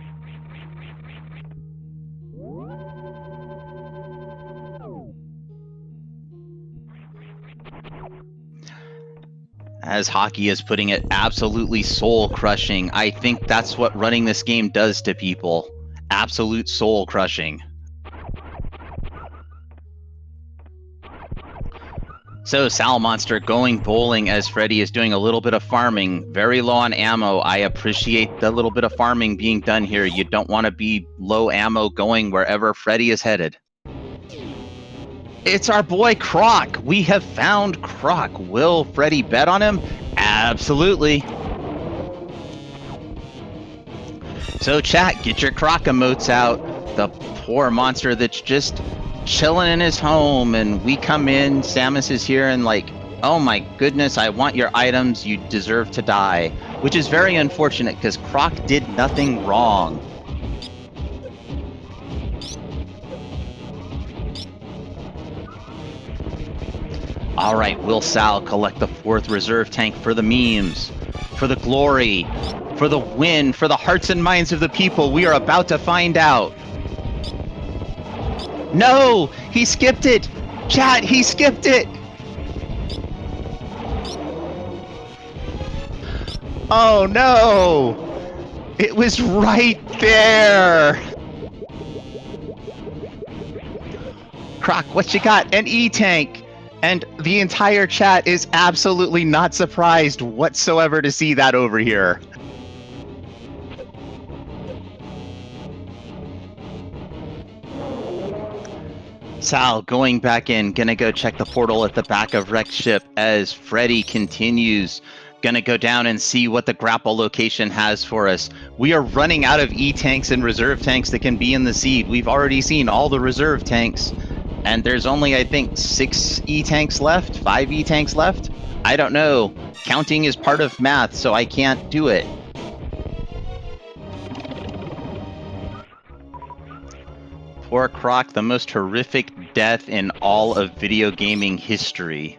As Hockey is putting it, absolutely soul-crushing. I think that's what running this game does to people. Absolute soul-crushing. So Salm0nster going bowling as Freddy is doing a little bit of farming. Very low on ammo. I appreciate the little bit of farming being done here. You don't want to be low ammo going wherever Freddy is headed. It's our boy Croc. We have found Croc. Will Freddy bet on him? Absolutely. So chat, get your Croc emotes out. The poor monster that's just chilling in his home, and we come in, Samus is here and like, oh my goodness, I want your items, you deserve to die. Which is very unfortunate because Croc did nothing wrong. All right, will Sal collect the 4th reserve tank for the memes, for the glory, for the win, for the hearts and minds of the people? We are about to find out. No, he skipped it. Chat, he skipped it. Oh no, it was right there. Croc, what you got? An E-tank. And the entire chat is absolutely not surprised whatsoever to see that over here. Sal going back in, gonna go check the portal at the back of Wreck Ship as Freddy continues. Gonna go down and see what the grapple location has for us. We are running out of E-tanks and reserve tanks that can be in the seed. We've already seen all the reserve tanks. And there's only, I think, 6 E-tanks left? 5 E-tanks left? I don't know. Counting is part of math, so I can't do it. Poor Croc, the most horrific death in all of video gaming history.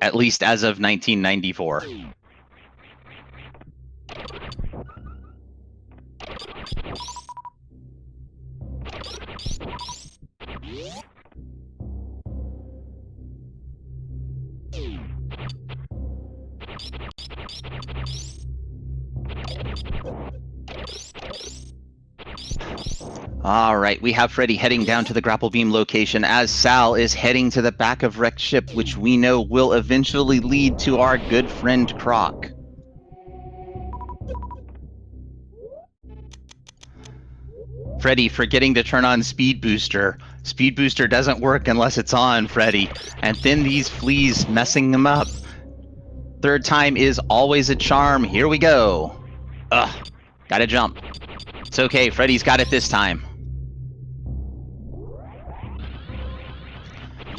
At least as of 1994. All right, we have Freddy heading down to the grapple beam location as Sal is heading to the back of Wrecked Ship, which we know will eventually lead to our good friend Croc. Freddy forgetting to turn on Speed Booster. Speed Booster doesn't work unless it's on, Freddy. And then these fleas messing him up. 3rd time is always a charm. Here we go. Ugh, gotta jump. It's okay, Freddy's got it this time.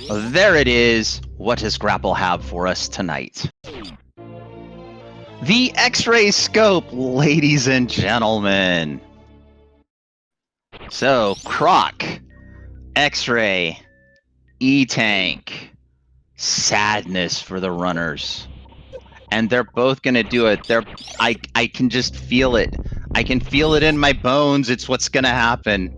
There it is. What does Grapple have for us tonight? The X-ray scope, ladies and gentlemen. So, Croc, X-ray, E-tank, sadness for the runners. and they're both gonna do it. I can just feel it. I can feel it in my bones. It's what's gonna happen.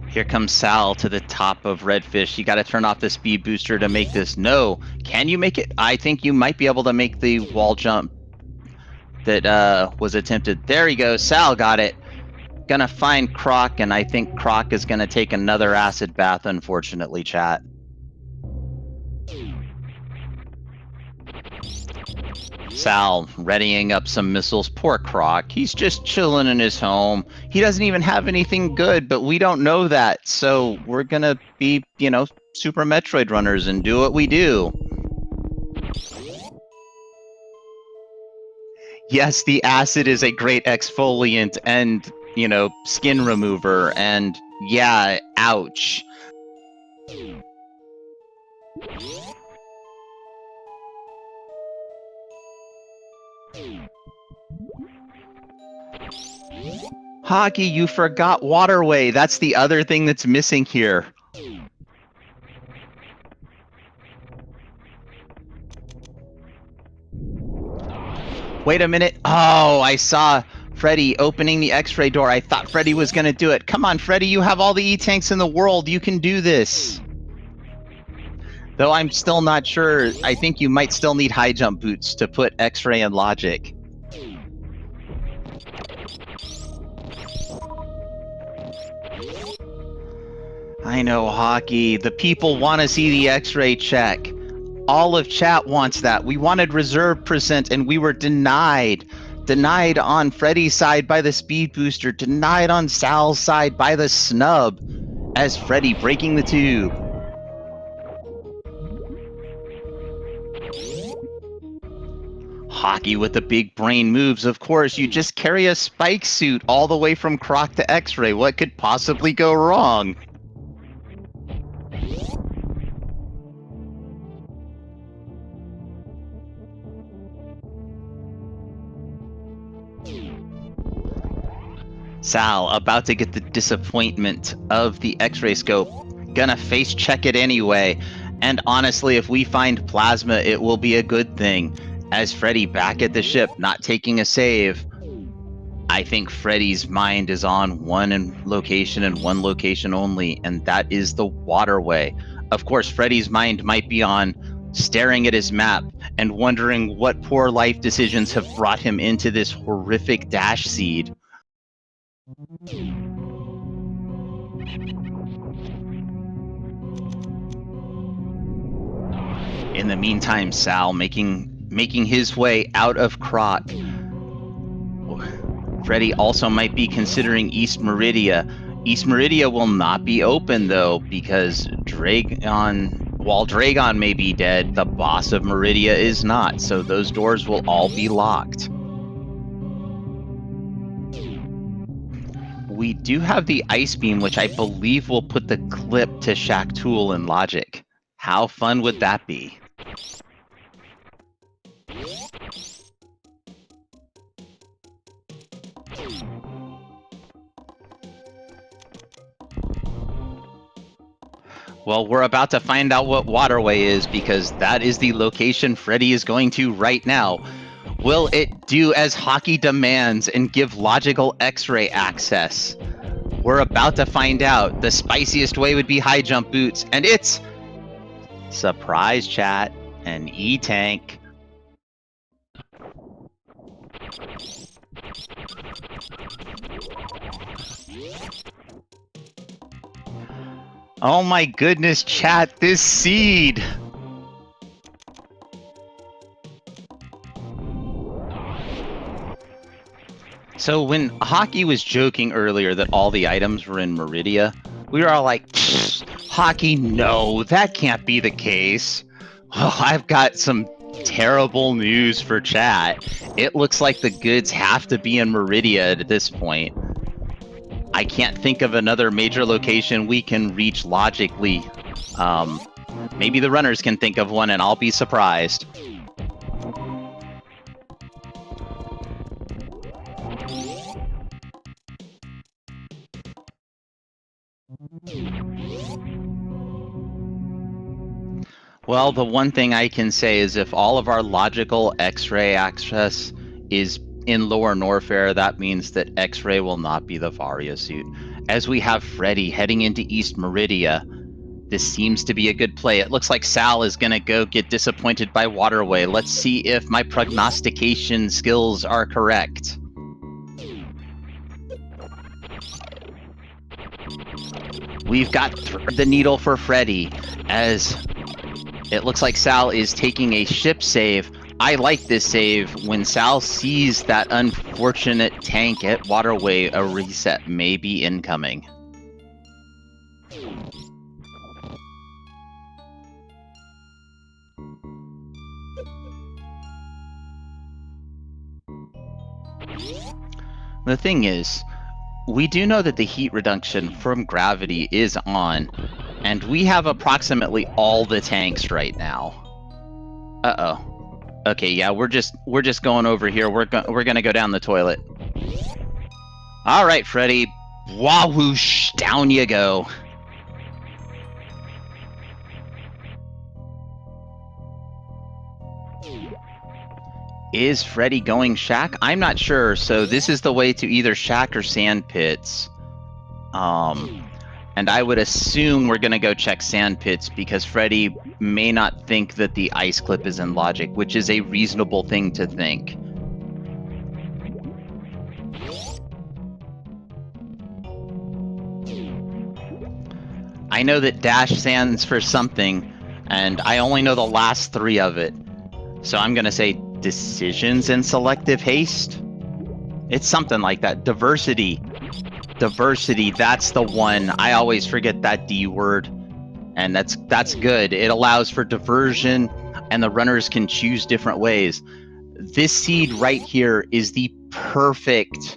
Here comes Sal to the top of Redfish. You got to turn off the speed booster to make this. No. Can you make it? I think you might be able to make the wall jump that was attempted. There he goes. Sal got it. Gonna find Croc, and I think Croc is gonna take another acid bath, unfortunately, chat. Sal readying up some missiles. Poor Croc. He's just chilling in his home. He doesn't even have anything good, but we don't know that. So we're gonna be, you know, Super Metroid runners and do what we do. Yes, the acid is a great exfoliant and, you know, skin remover. And yeah, ouch. Hockey, you forgot waterway. That's the other thing that's missing here. Wait a minute. Oh, I saw Freddy opening the X-ray door. I thought Freddy was going to do it. Come on, Freddy, you have all the E-tanks in the world. You can do this. Though I'm still not sure. I think you might still need high jump boots to put X-ray and logic. I know, Hockey. The people want to see the X-ray check. All of chat wants that. We wanted reserve percent and we were denied. Denied on Freddy's side by the speed booster. Denied on Sal's side by the snub. As Freddy breaking the tube. Hockey with the big brain moves. Of course, you just carry a spike suit all the way from Croc to X-ray. What could possibly go wrong? Sal about to get the disappointment of the X-ray scope. Gonna face check it anyway. And honestly, if we find plasma, it will be a good thing. As Freddy back at the ship, not taking a save. I think Freddy's mind is on one location and one location only, and that is the waterway. Of course, Freddy's mind might be on staring at his map and wondering what poor life decisions have brought him into this horrific dash seed. In the meantime, Sal making his way out of Croc. Freddy also might be considering East Meridia. East Meridia will not be open though, because while Dragon may be dead, the boss of Meridia is not, so those doors will all be locked. We do have the Ice Beam, which I believe will put the clip to Shaq-Tool in Logic. How fun would that be? Well, we're about to find out what waterway is, because that is the location Freddy is going to right now. Will it do as Hockey demands and give logical X-ray access? We're about to find out. The spiciest way would be high jump boots, and it's surprise chat, an E-tank. Oh my goodness, chat, this seed! So when Hockey was joking earlier that all the items were in Meridia, we were all like, Hockey, no, that can't be the case. Oh, I've got some terrible news for chat. It looks like the goods have to be in Meridia at this point. I can't think of another major location we can reach logically. Maybe the runners can think of one and I'll be surprised. Well, the one thing I can say is if all of our logical X-ray access is in Lower Norfair, that means that X-ray will not be the Varia suit. As we have Freddy heading into East Meridia, this seems to be a good play. It looks like Sal is going to go get disappointed by Waterway. Let's see if my prognostication skills are correct. We've got the needle for Freddy, as it looks like Sal is taking a ship save. I like this save. When Sal sees that unfortunate tank at Waterway, a reset may be incoming. The thing is, we do know that the heat reduction from gravity is on, and we have approximately all the tanks right now. Uh-oh. Okay, yeah, we're just going over here. We're gonna go down the toilet. All right, Freddy. Wahoosh, down you go. Is Freddy going shack? I'm not sure. So this is the way to either shack or sand pits. And I would assume we're going to go check sand pits because Freddy may not think that the ice clip is in logic, which is a reasonable thing to think. I know that dash stands for something, and I only know the last 3 of it. So I'm going to say decisions and selective haste. It's something like that. Diversity. Diversity, that's the one. I always forget that D word. And that's good. It allows for diversion, and the runners can choose different ways. This seed right here is the perfect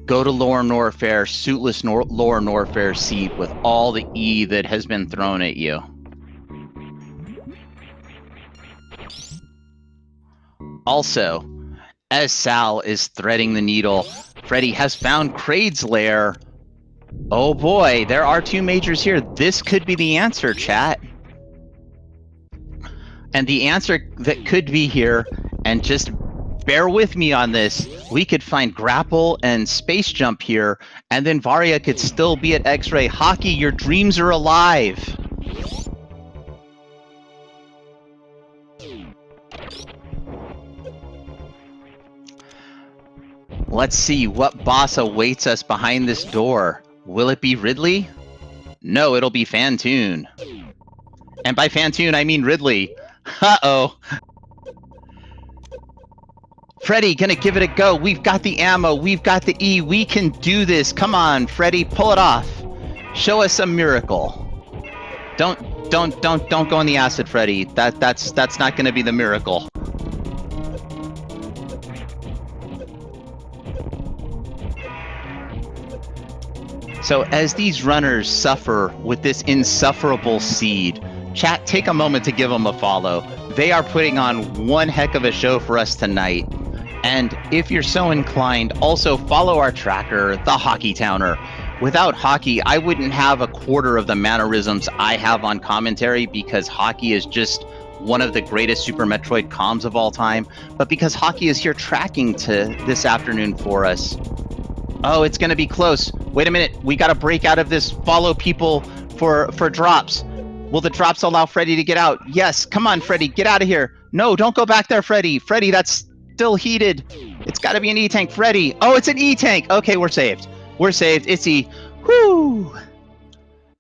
go to Lower Norfair, suitless Lower Norfair seed with all the E that has been thrown at you. Also, as Sal is threading the needle, Freddy has found Kraid's lair. Oh boy, there are 2 majors here. This could be the answer, chat. And the answer that could be here, and just bear with me on this, we could find grapple and space jump here, and then Varia could still be at X-ray. Hockey, your dreams are alive. Let's see what boss awaits us behind this door. Will it be Ridley? No, it'll be Fantoon. And by Fantoon, I mean Ridley. Uh-oh. Freddy, gonna give it a go. We've got the ammo. We've got the E. We can do this. Come on, Freddy, pull it off. Show us a miracle. Don't go in the acid, Freddy. That's not gonna be the miracle. So as these runners suffer with this insufferable seed, chat, take a moment to give them a follow. They are putting on one heck of a show for us tonight. And if you're so inclined, also follow our tracker, the Hockey Towner. Without Hockey, I wouldn't have a quarter of the mannerisms I have on commentary, because Hockey is just one of the greatest Super Metroid comms of all time, but because Hockey is here tracking to this afternoon for us. Oh, it's going to be close. Wait a minute. We got to break out of this. Follow people for drops. Will the drops allow Freddy to get out? Yes. Come on, Freddy. Get out of here. No, don't go back there, Freddy. Freddy, that's still heated. It's got to be an E-tank. Freddy. Oh, it's an E-tank. Okay, we're saved. We're saved. It's E. Whoo.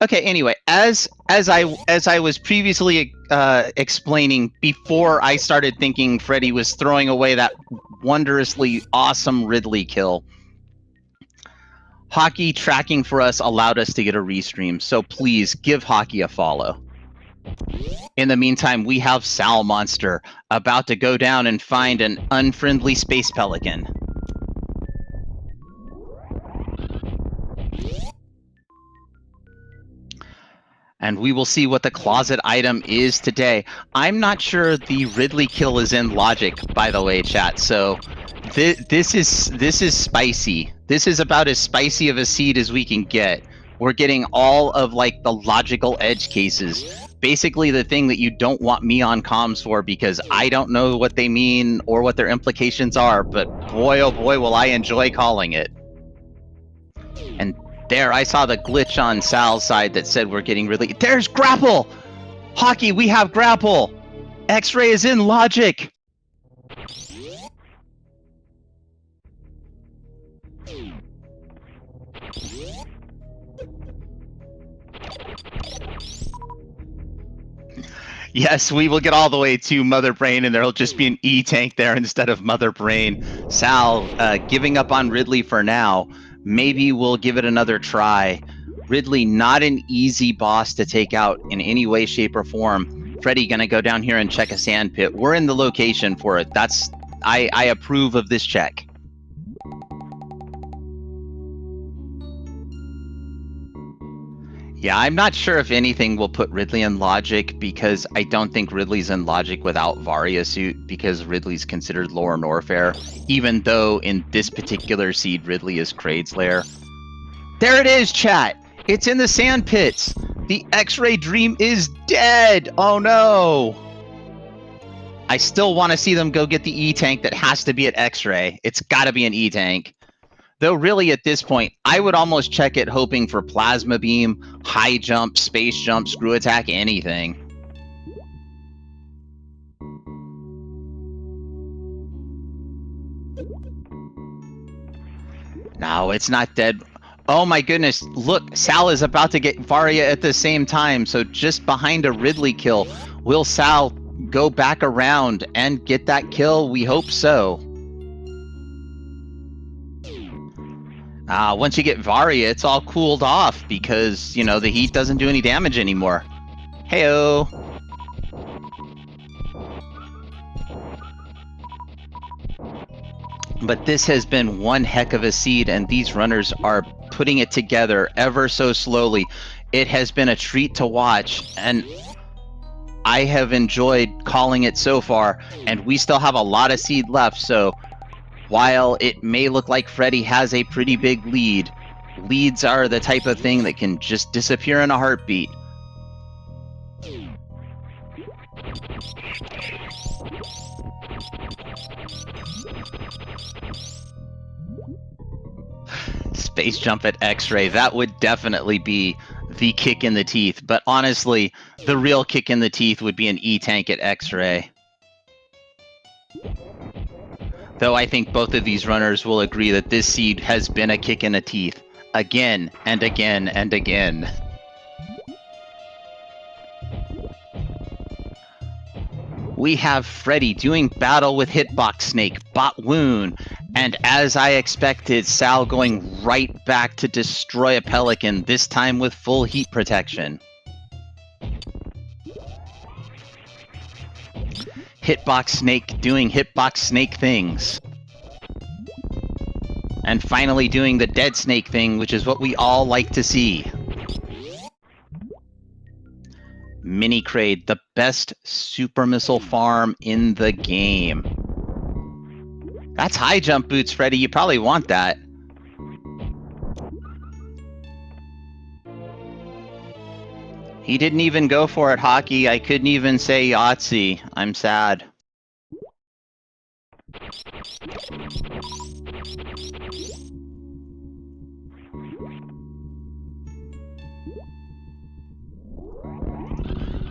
Okay, anyway, as I was previously explaining before I started thinking Freddy was throwing away that wondrously awesome Ridley kill, Hockey tracking for us allowed us to get a restream, so please give Hockey a follow. In the meantime, we have Salm0nster about to go down and find an unfriendly space pelican. And we will see what the closet item is today. I'm not sure the Ridley kill is in logic, by the way, chat, so this is spicy. This is about as spicy of a seed as we can get. We're getting all of like the logical edge cases. basically the thing that you don't want me on comms for, because I don't know what they mean or what their implications are, but boy, oh boy, will I enjoy calling it. And there, I saw the glitch on Sal's side that said we're getting really... There's grapple! Hockey, we have grapple! X-ray is in logic! Yes, we will get all the way to Mother Brain, and there'll just be an E-tank there instead of Mother Brain. Sal, giving up on Ridley for now. Maybe we'll give it another try. Ridley, not an easy boss to take out in any way, shape, or form. Freddy gonna go down here and check a sand pit. We're in the location for it. I approve of this check. Yeah, I'm not sure if anything will put Ridley in logic, because I don't think Ridley's in logic without Varia suit, because Ridley's considered Lore Norfair, even though in this particular seed Ridley is Kraid's lair. There it is, chat! It's in the sand pits! The X-ray dream is dead! Oh no! I still want to see them go get the E-tank that has to be at X-ray. It's gotta be an E-tank. Though really at this point, I would almost check it hoping for Plasma Beam, High Jump, Space Jump, Screw Attack, anything. No, it's not dead. Oh my goodness, look, Sal is about to get Varia at the same time, so just behind a Ridley kill. Will Sal go back around and get that kill? We hope so. Once you get Varia, it's all cooled off because, you know, the heat doesn't do any damage anymore. Heyo! But this has been one heck of a seed, and these runners are putting it together ever so slowly. It has been a treat to watch, and I have enjoyed calling it so far, and we still have a lot of seed left, so while it may look like Freddy has a pretty big lead, leads are the type of thing that can just disappear in a heartbeat. Space jump at X-ray, that would definitely be the kick in the teeth, but honestly, the real kick in the teeth would be an E-tank at X-ray. Though I think both of these runners will agree that this seed has been a kick in the teeth, again and again and again. We have Freddy doing battle with Hitbox Snake, Bot Wound, and as I expected, Sal going right back to destroy a Pelican, this time with full heat protection. Hitbox Snake doing Hitbox Snake things. And finally doing the Dead Snake thing, which is what we all like to see. Mini Kraid, the best super missile farm in the game. That's high jump boots, Freddy. You probably want that. He didn't even go for it, Hockey. I couldn't even say Yahtzee. I'm sad.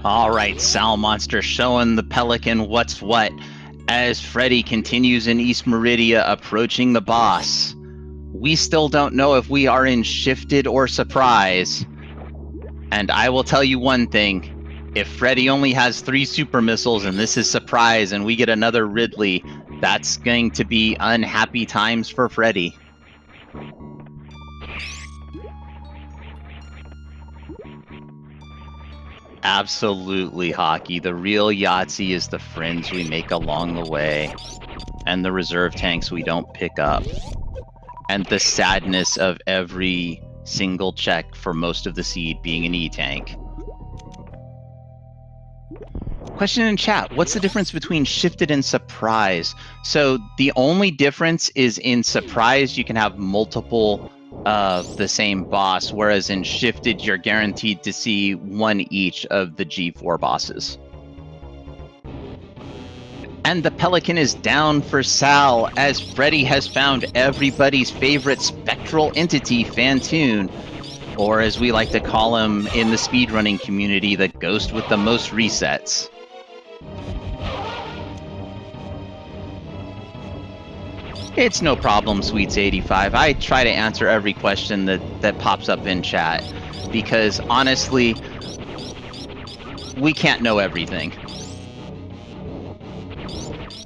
Alright, Salm0nster showing the Pelican what's what, as Freddy continues in East Meridia approaching the boss. We still don't know if we are in Shifted or Surprise. And I will tell you one thing, if Freddy only has 3 super missiles and this is Surprise and we get another Ridley, that's going to be unhappy times for Freddy. Absolutely, Hockey. The real Yahtzee is the friends we make along the way, and the reserve tanks we don't pick up, and the sadness of every single check for most of the seed being an E-tank. Question in chat, what's the difference between Shifted and Surprise? So the only difference is in Surprise you can have multiple of the same boss, whereas in Shifted, you're guaranteed to see one each of the G4 bosses. And the Pelican is down for Sal, as Freddy has found everybody's favorite spectral entity, Phantoon, or as we like to call him in the speedrunning community, the ghost with the most resets. It's no problem, Sweets85. I try to answer every question that pops up in chat, because honestly, we can't know everything.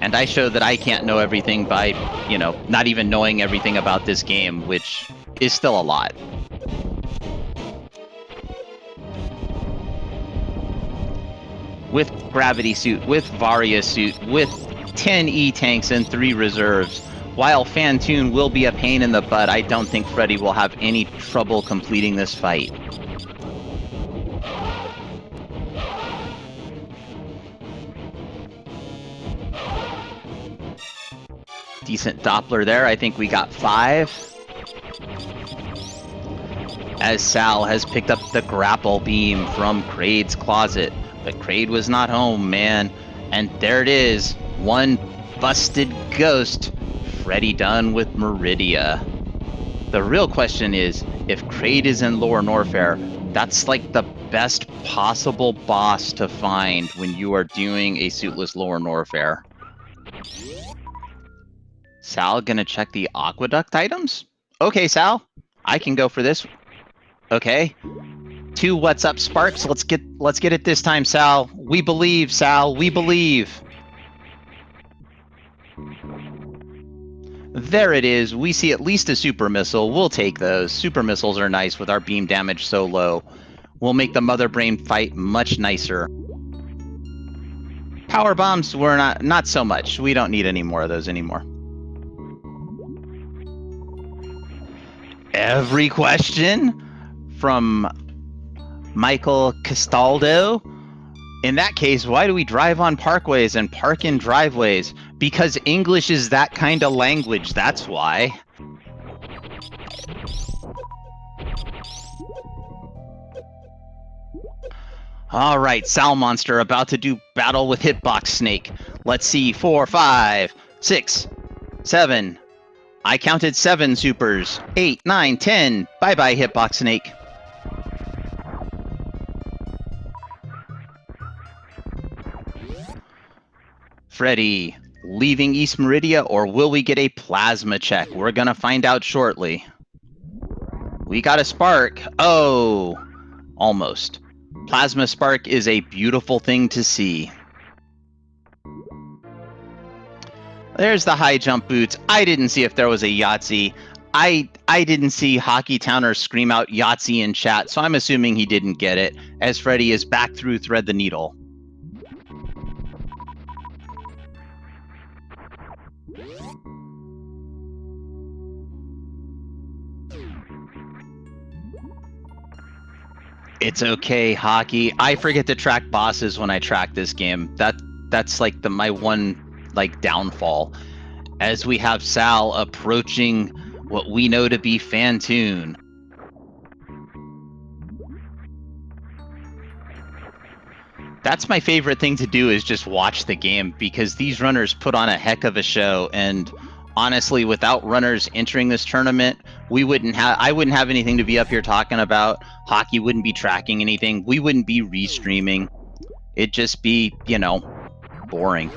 And I show that I can't know everything by, you know, not even knowing everything about this game, which is still a lot. With Gravity Suit, with Varia Suit, with 10 E-Tanks and 3 reserves, while Phantoon will be a pain in the butt, I don't think Freddy will have any trouble completing this fight. Decent Doppler there. I think we got 5. As Sal has picked up the grapple beam from Kraid's closet. But Kraid was not home, man. And there it is. One busted ghost. Freddy done with Meridia. The real question is, if Kraid is in Lower Norfair, that's like the best possible boss to find when you are doing a suitless Lower Norfair. Sal gonna check the aqueduct items? Okay, Sal, I can go for this. Okay. 2 what's up sparks. Let's get it this time, Sal. We believe, Sal. We believe. There it is. We see at least a super missile. We'll take those. Super missiles are nice with our beam damage so low. We'll make the Mother Brain fight much nicer. Power bombs were not so much. We don't need any more of those anymore. Every question from Michael Castaldo. In that case, why do we drive on parkways and park in driveways? Because English is that kind of language, that's why. All right, Salm0nster about to do battle with Hitbox Snake. Let's see, 4, 5, 6, 7. I counted 7 supers. 8, 9, 10. Bye-bye, Hitbox Snake. Freddy, leaving East Meridia, or will we get a plasma check? We're gonna find out shortly. We got a spark. Oh, almost. Plasma spark is a beautiful thing to see. There's the high jump boots. I didn't see if there was a Yahtzee. I didn't see Hockey Towner scream out Yahtzee in chat, so I'm assuming he didn't get it, as Freddy is back through Thread the Needle. It's okay, Hockey. I forget to track bosses when I track this game. That's like my one downfall. As we have Sal approaching what we know to be Phantoon. That's my favorite thing to do, is just watch the game, because these runners put on a heck of a show, and honestly, without runners entering this tournament, I wouldn't have anything to be up here talking about. Hockey wouldn't be tracking anything. We wouldn't be restreaming. It'd just be, you know, boring.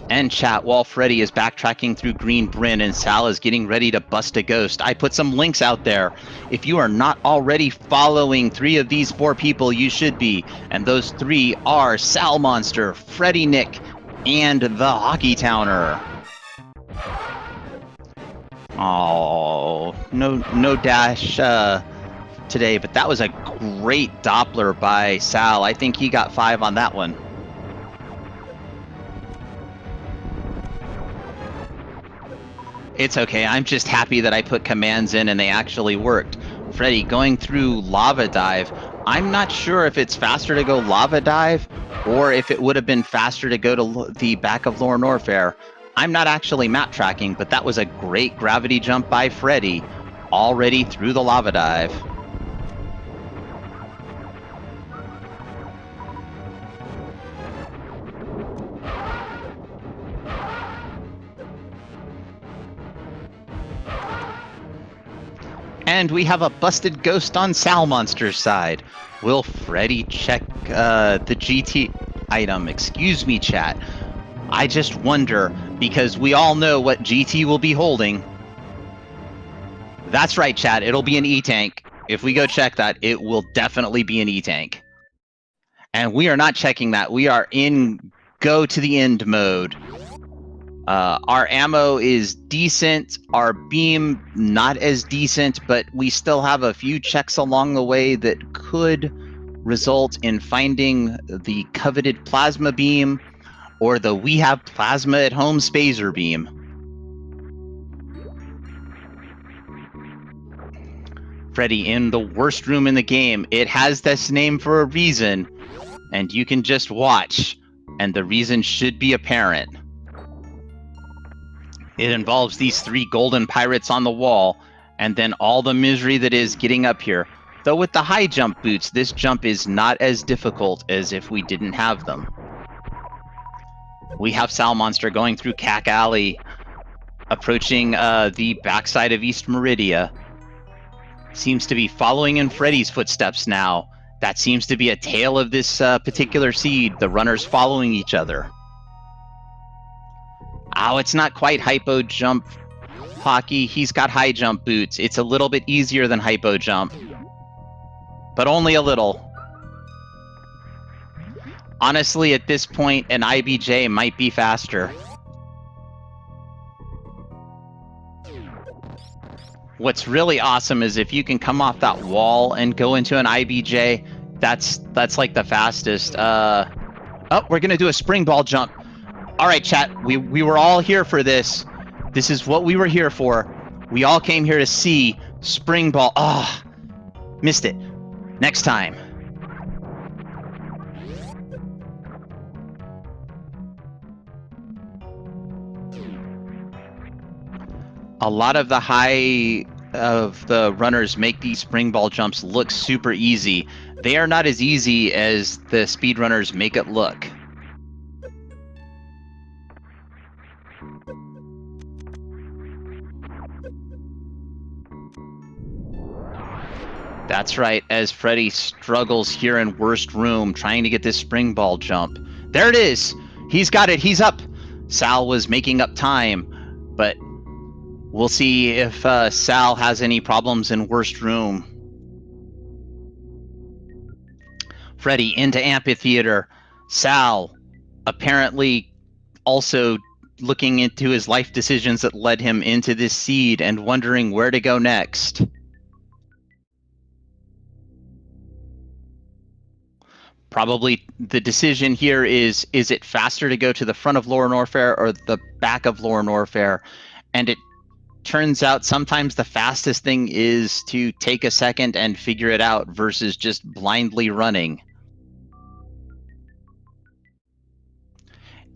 And chat, while Freddy is backtracking through Green Bryn and Sal is getting ready to bust a ghost, I put some links out there. If you are not already following 3 of these 4 people, you should be. And those 3 are Salm0nster, Freddyn3k, and the Hockey Towner. Oh, no dash today, but that was a great Doppler by Sal. I think he got 5 on that one. It's okay, I'm just happy that I put commands in and they actually worked. Freddy going through Lava Dive. I'm not sure if it's faster to go lava dive or if it would have been faster to go to the back of Lore Norfair. I'm not actually map tracking, but that was a great gravity jump by Freddy, already through the lava dive. And we have a busted ghost on Salm0nster's side. Will Freddy check the GT item? Excuse me, chat. I just wonder, because we all know what GT will be holding. That's right, chat. It'll be an E-Tank. If we go check that, it will definitely be an E-Tank. And we are not checking that. We are in go to the end mode. Our ammo is decent, our beam not as decent, but we still have a few checks along the way that could result in finding the coveted plasma beam or the we have plasma at home spazer beam. Freddy in the worst room in the game. It has this name for a reason, and you can just watch, and the reason should be apparent. It involves these 3 golden pirates on the wall, and then all the misery that is getting up here. Though with the high jump boots, this jump is not as difficult as if we didn't have them. We have Salm0nster going through Cack Alley, approaching the backside of East Meridia. Seems to be following in Freddy's footsteps now. That seems to be a tale of this particular seed, the runners following each other. Oh, it's not quite hypo jump, Pocky. He's got high jump boots. It's a little bit easier than hypo jump, but only a little. Honestly, at this point, an IBJ might be faster. What's really awesome is if you can come off that wall and go into an IBJ, that's like the fastest. Oh, we're gonna do a spring ball jump. All right, chat, we were all here for this. This is what we were here for. We all came here to see spring ball. Ah, oh, missed it. Next time. A lot of the high of the runners make these spring ball jumps look super easy. They are not as easy as the speedrunners make it look. That's right, as Freddy struggles here in worst room, trying to get this spring ball jump. There it is! He's got it, he's up! Sal was making up time, but we'll see if Sal has any problems in worst room. Freddy into amphitheater. Sal apparently also looking into his life decisions that led him into this seed and wondering where to go next. Probably the decision here is it faster to go to the front of Lore Norfair or the back of Lore Norfair? And it turns out sometimes the fastest thing is to take a second and figure it out versus just blindly running.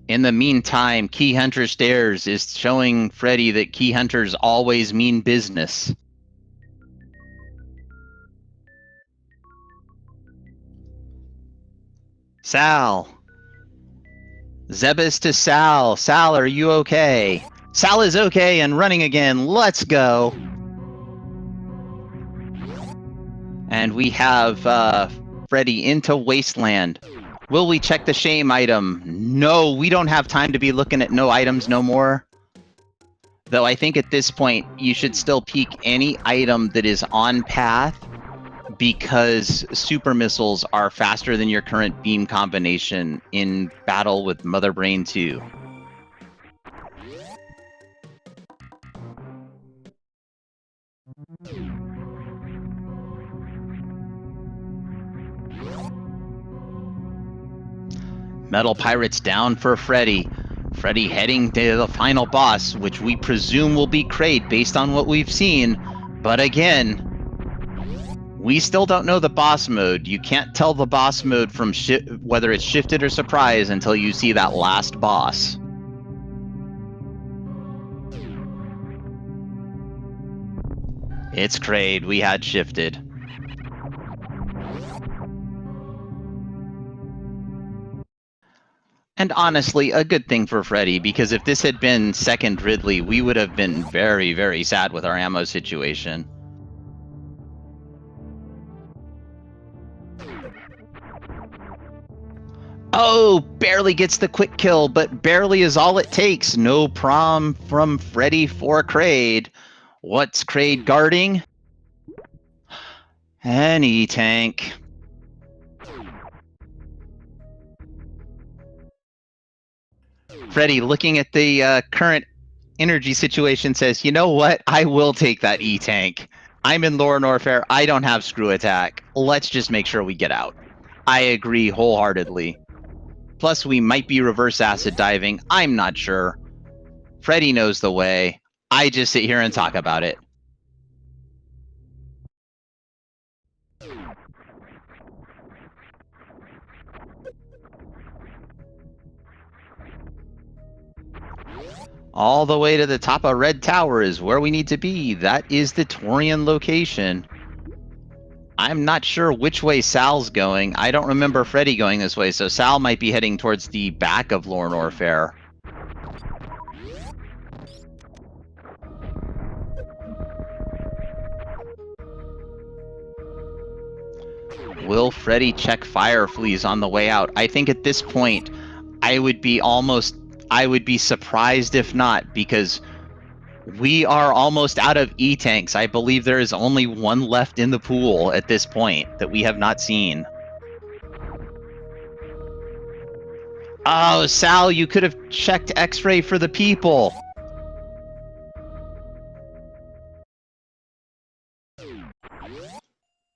In the meantime, Key Hunter Stairs is showing Freddy that Key Hunters always mean business. Sal. Zebus to Sal. Sal, are you okay? Sal is okay and running again. Let's go. And we have Freddy into Wasteland. Will we check the shame item? No, we don't have time to be looking at no items no more. Though I think at this point, you should still peek any item that is on path, because super missiles are faster than your current beam combination in battle with Mother Brain 2. Metal Pirates down for Freddy. Freddy heading to the final boss, which we presume will be Kraid based on what we've seen. But again, We still don't know the boss mode. You can't tell the boss mode from whether it's shifted or surprise until you see that last boss. It's Kraid. We had shifted. And honestly, a good thing for Freddy, because if this had been second Ridley, we would have been very, very sad with our ammo situation. Oh, barely gets the quick kill, but barely is all it takes. No prom from Freddy for Kraid. What's Kraid guarding? An E-tank. Freddy, looking at the current energy situation, says, you know what? I will take that E-tank. I'm in Lore Norfair. I don't have screw attack. Let's just make sure we get out. I agree wholeheartedly. Plus, we might be reverse acid diving. I'm not sure. Freddy knows the way. I just sit here and talk about it. All the way to the top of Red Tower is where we need to be. That is the Torian location. I'm not sure which way Sal's going. I don't remember Freddy going this way, so Sal might be heading towards the back of Lore Norfair. Will Freddy check fire fleas on the way out? I think at this point, I would be surprised if not, because we are almost out of E-tanks. I believe there is only one left in the pool at this point that we have not seen. Oh, Sal, you could have checked X-ray for the people.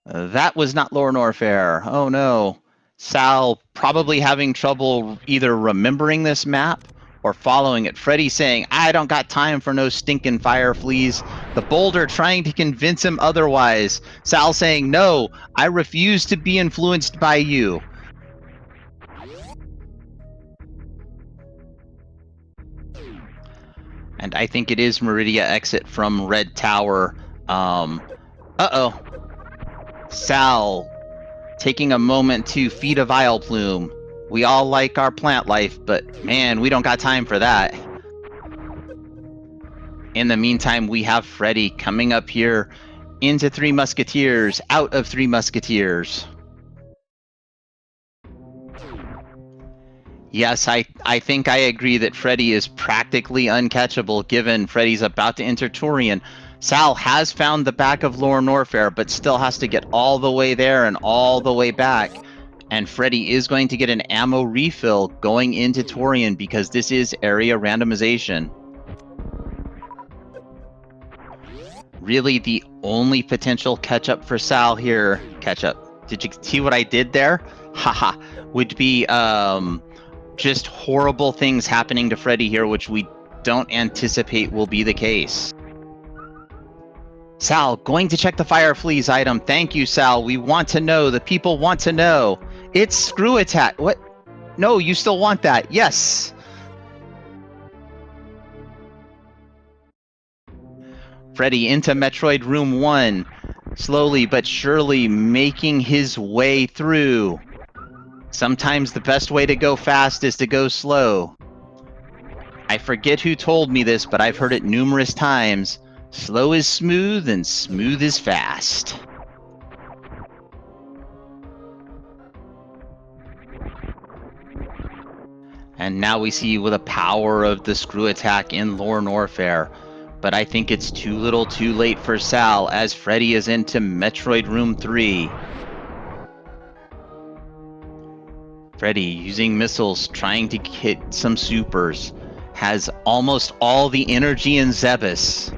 That was not Lore Norfair. Oh no. Sal probably having trouble either remembering this map or following it. Freddy saying, I don't got time for no stinking fire fleas. The boulder trying to convince him otherwise. Sal saying, no, I refuse to be influenced by you. And I think it is Meridia exit from Red Tower. Uh-oh. Sal taking a moment to feed a Vile Plume. We all like our plant life, but man, we don't got time for that. In the meantime, we have Freddy coming up here into Three Musketeers, out of Three Musketeers. Yes, I think I agree that Freddy is practically uncatchable given Freddy's about to enter Torian. Sal has found the back of Lore Norfair, but still has to get all the way there and all the way back. And Freddy is going to get an ammo refill going into Torian because this is area randomization. Really, the only potential catch-up for Sal here... Catch-up. Did you see what I did there? Haha. Would be, just horrible things happening to Freddy here, which we don't anticipate will be the case. Sal, going to check the fire fleas item. Thank you, Sal. We want to know. The people want to know. It's screw attack. What? No, you still want that. Yes. Freddy into Metroid Room 1. Slowly but surely making his way through. Sometimes the best way to go fast is to go slow. I forget who told me this, but I've heard it numerous times. Slow is smooth, and smooth is fast. And now we see with the power of the screw attack in Lore Norfair. But I think it's too little too late for Sal as Freddy is into Metroid Room 3. Freddy, using missiles, trying to hit some supers, has almost all the energy in Zebus.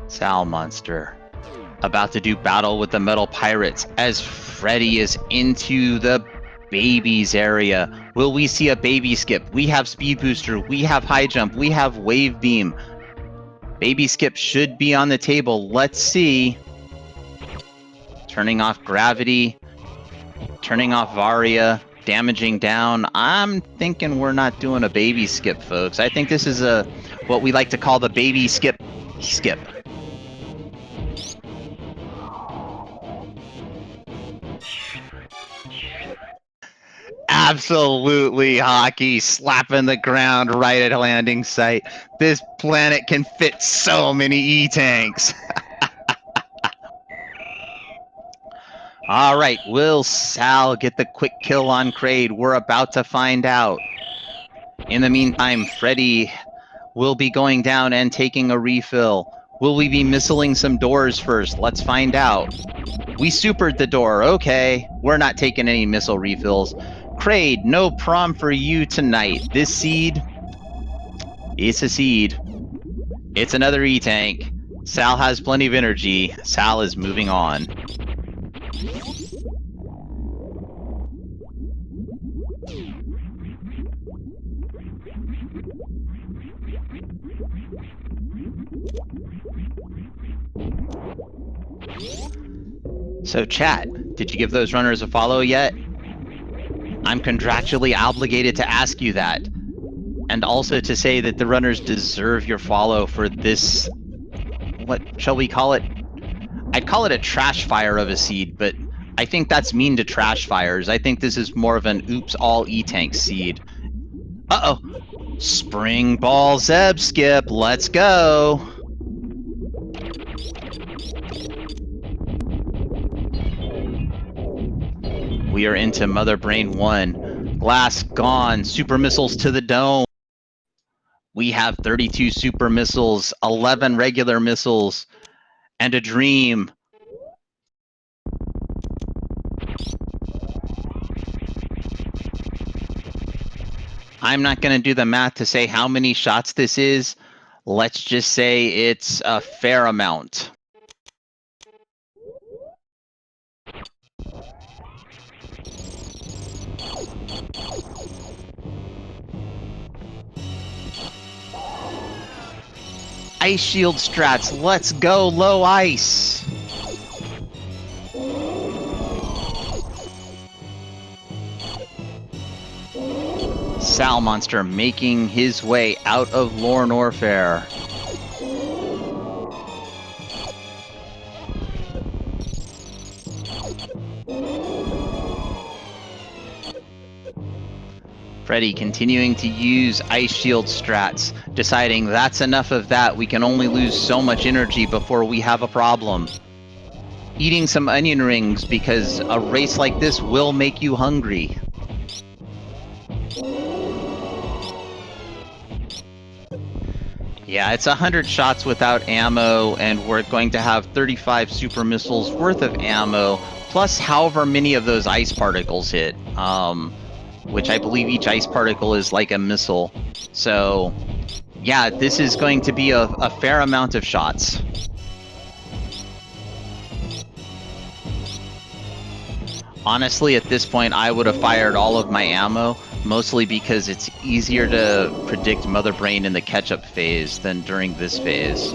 Salm0nster. about to do battle with the Metal Pirates as Freddy is into the babies area. Will we see a baby skip? We have speed booster, we have high jump, we have wave beam. Baby skip should be on the table. Let's see. Turning off gravity, turning off Varia, damaging down. I'm thinking we're not doing a baby skip, folks. I think this is what we like to call the baby skip. Absolutely hockey, slapping the ground right at landing site. This planet can fit so many E-tanks. All right, will Sal get the quick kill on Kraid? We're about to find out. In the meantime, Freddy will be going down and taking a refill. Will we be missiling some doors first? Let's find out. We supered the door. Okay, we're not taking any missile refills. Kraid, no prom for you tonight. This seed, it's a seed. It's another E-tank. Sal has plenty of energy. Sal is moving on. So chat, did you give those runners a follow yet? I'm contractually obligated to ask you that. And also to say that the runners deserve your follow for this, what shall we call it? I'd call it a trash fire of a seed, but I think that's mean to trash fires. I think this is more of an oops all E-tank seed. Uh-oh. Spring ball Zeb skip, let's go. We are into Mother Brain 1. Glass gone. Super missiles to the dome. We have 32 super missiles, 11 regular missiles, and a dream. I'm not going to do the math to say how many shots this is. Let's just say it's a fair amount. Ice shield strats, let's go low ice. Salm0nster making his way out of Lorne Warfare. Freddy continuing to use ice shield strats, deciding that's enough of that, we can only lose so much energy before we have a problem. Eating some onion rings because a race like this will make you hungry. Yeah, it's 100 shots without ammo, and we're going to have 35 super missiles worth of ammo, plus however many of those ice particles hit. Which I believe each ice particle is like a missile. So, yeah, this is going to be a fair amount of shots. Honestly, at this point, I would have fired all of my ammo, mostly because it's easier to predict Mother Brain in the catch-up phase than during this phase.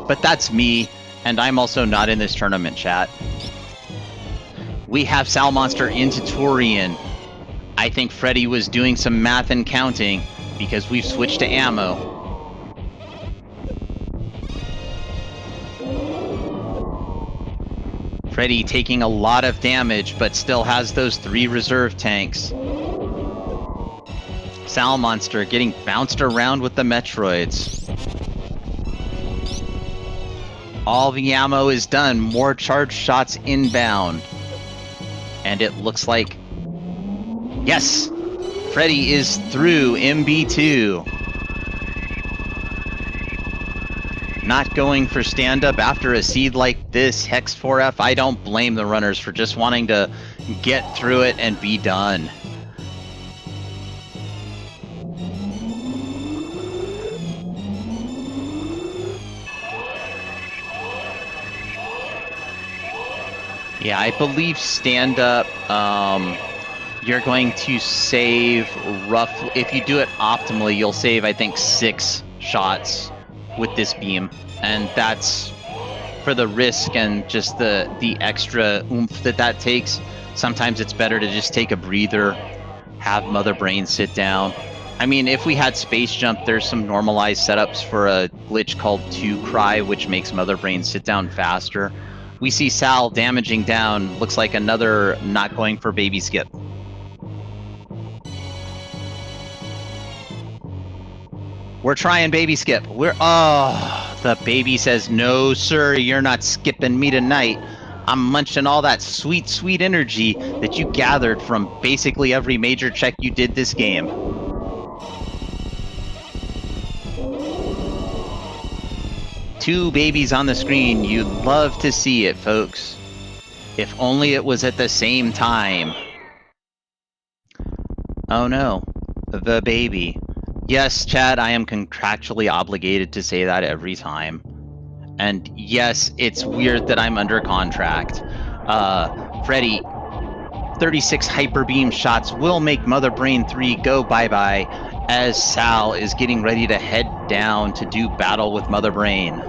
But that's me, and I'm also not in this tournament, chat. We have Salm0nster into Turian. I think Freddy was doing some math and counting because we've switched to ammo. Freddy taking a lot of damage but still has those 3 reserve tanks. Salm0nster getting bounced around with the Metroids. All the ammo is done, more charged shots inbound. And it looks like yes! Freddy is through MB2. Not going for stand-up after a seed like this, Hex 4F. I don't blame the runners for just wanting to get through it and be done. Yeah, I believe stand up. You're going to save roughly. If you do it optimally, you'll save, I think, 6 shots with this beam, and that's for the risk and just the extra oomph that takes. Sometimes it's better to just take a breather, have Mother Brain sit down. I mean, if we had Space Jump, there's some normalized setups for a glitch called 2 Cry, which makes Mother Brain sit down faster. We see Sal damaging down. Looks like another not going for baby skip. We're trying baby skip. The baby says, no, sir, you're not skipping me tonight. I'm munching all that sweet, sweet energy that you gathered from basically every major check you did this game. Two babies on the screen. You love to see it, folks. If only it was at the same time. Oh no, the baby. Yes, Chad, I am contractually obligated to say that every time. And yes, it's weird that I'm under contract. Freddy, 36 hyper beam shots will make Mother Brain 3 go bye-bye as Sal is getting ready to head down to do battle with Mother Brain.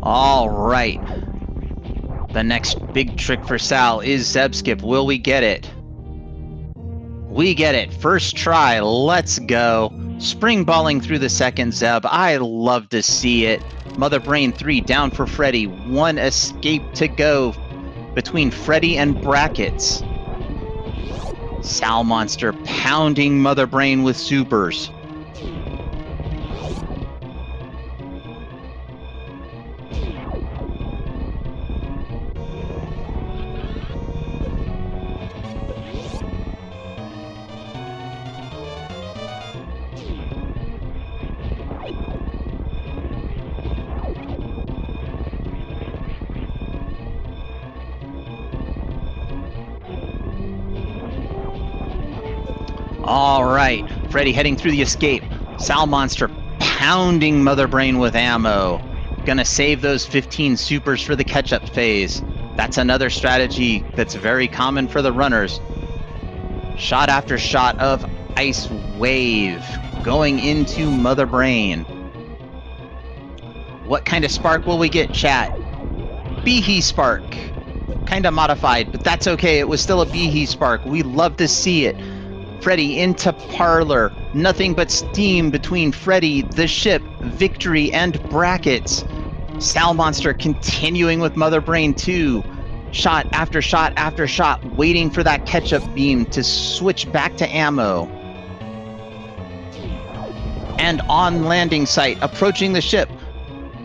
All right. The next big trick for Sal is Zeb Skip. Will we get it? We get it. First try. Let's go. Springballing through the second Zeb. I love to see it. Mother Brain 3 down for Freddy. 1 escape to go between Freddy and brackets. Salm0nster pounding Mother Brain with supers. All right, Freddy heading through the escape. Salm0nster pounding Mother Brain with ammo. Gonna save those 15 supers for the catch-up phase. That's another strategy that's very common for the runners. Shot after shot of Ice Wave going into Mother Brain. What kind of spark will we get, chat? Behe spark. Kinda modified, but that's okay. It was still a Behe spark. We love to see it. Freddy into Parlor. Nothing but steam between Freddy, the ship, Victory, and brackets. Salm0nster continuing with Mother Brain 2. Shot after shot after shot, waiting for that catch-up beam to switch back to ammo. And on landing site, approaching the ship.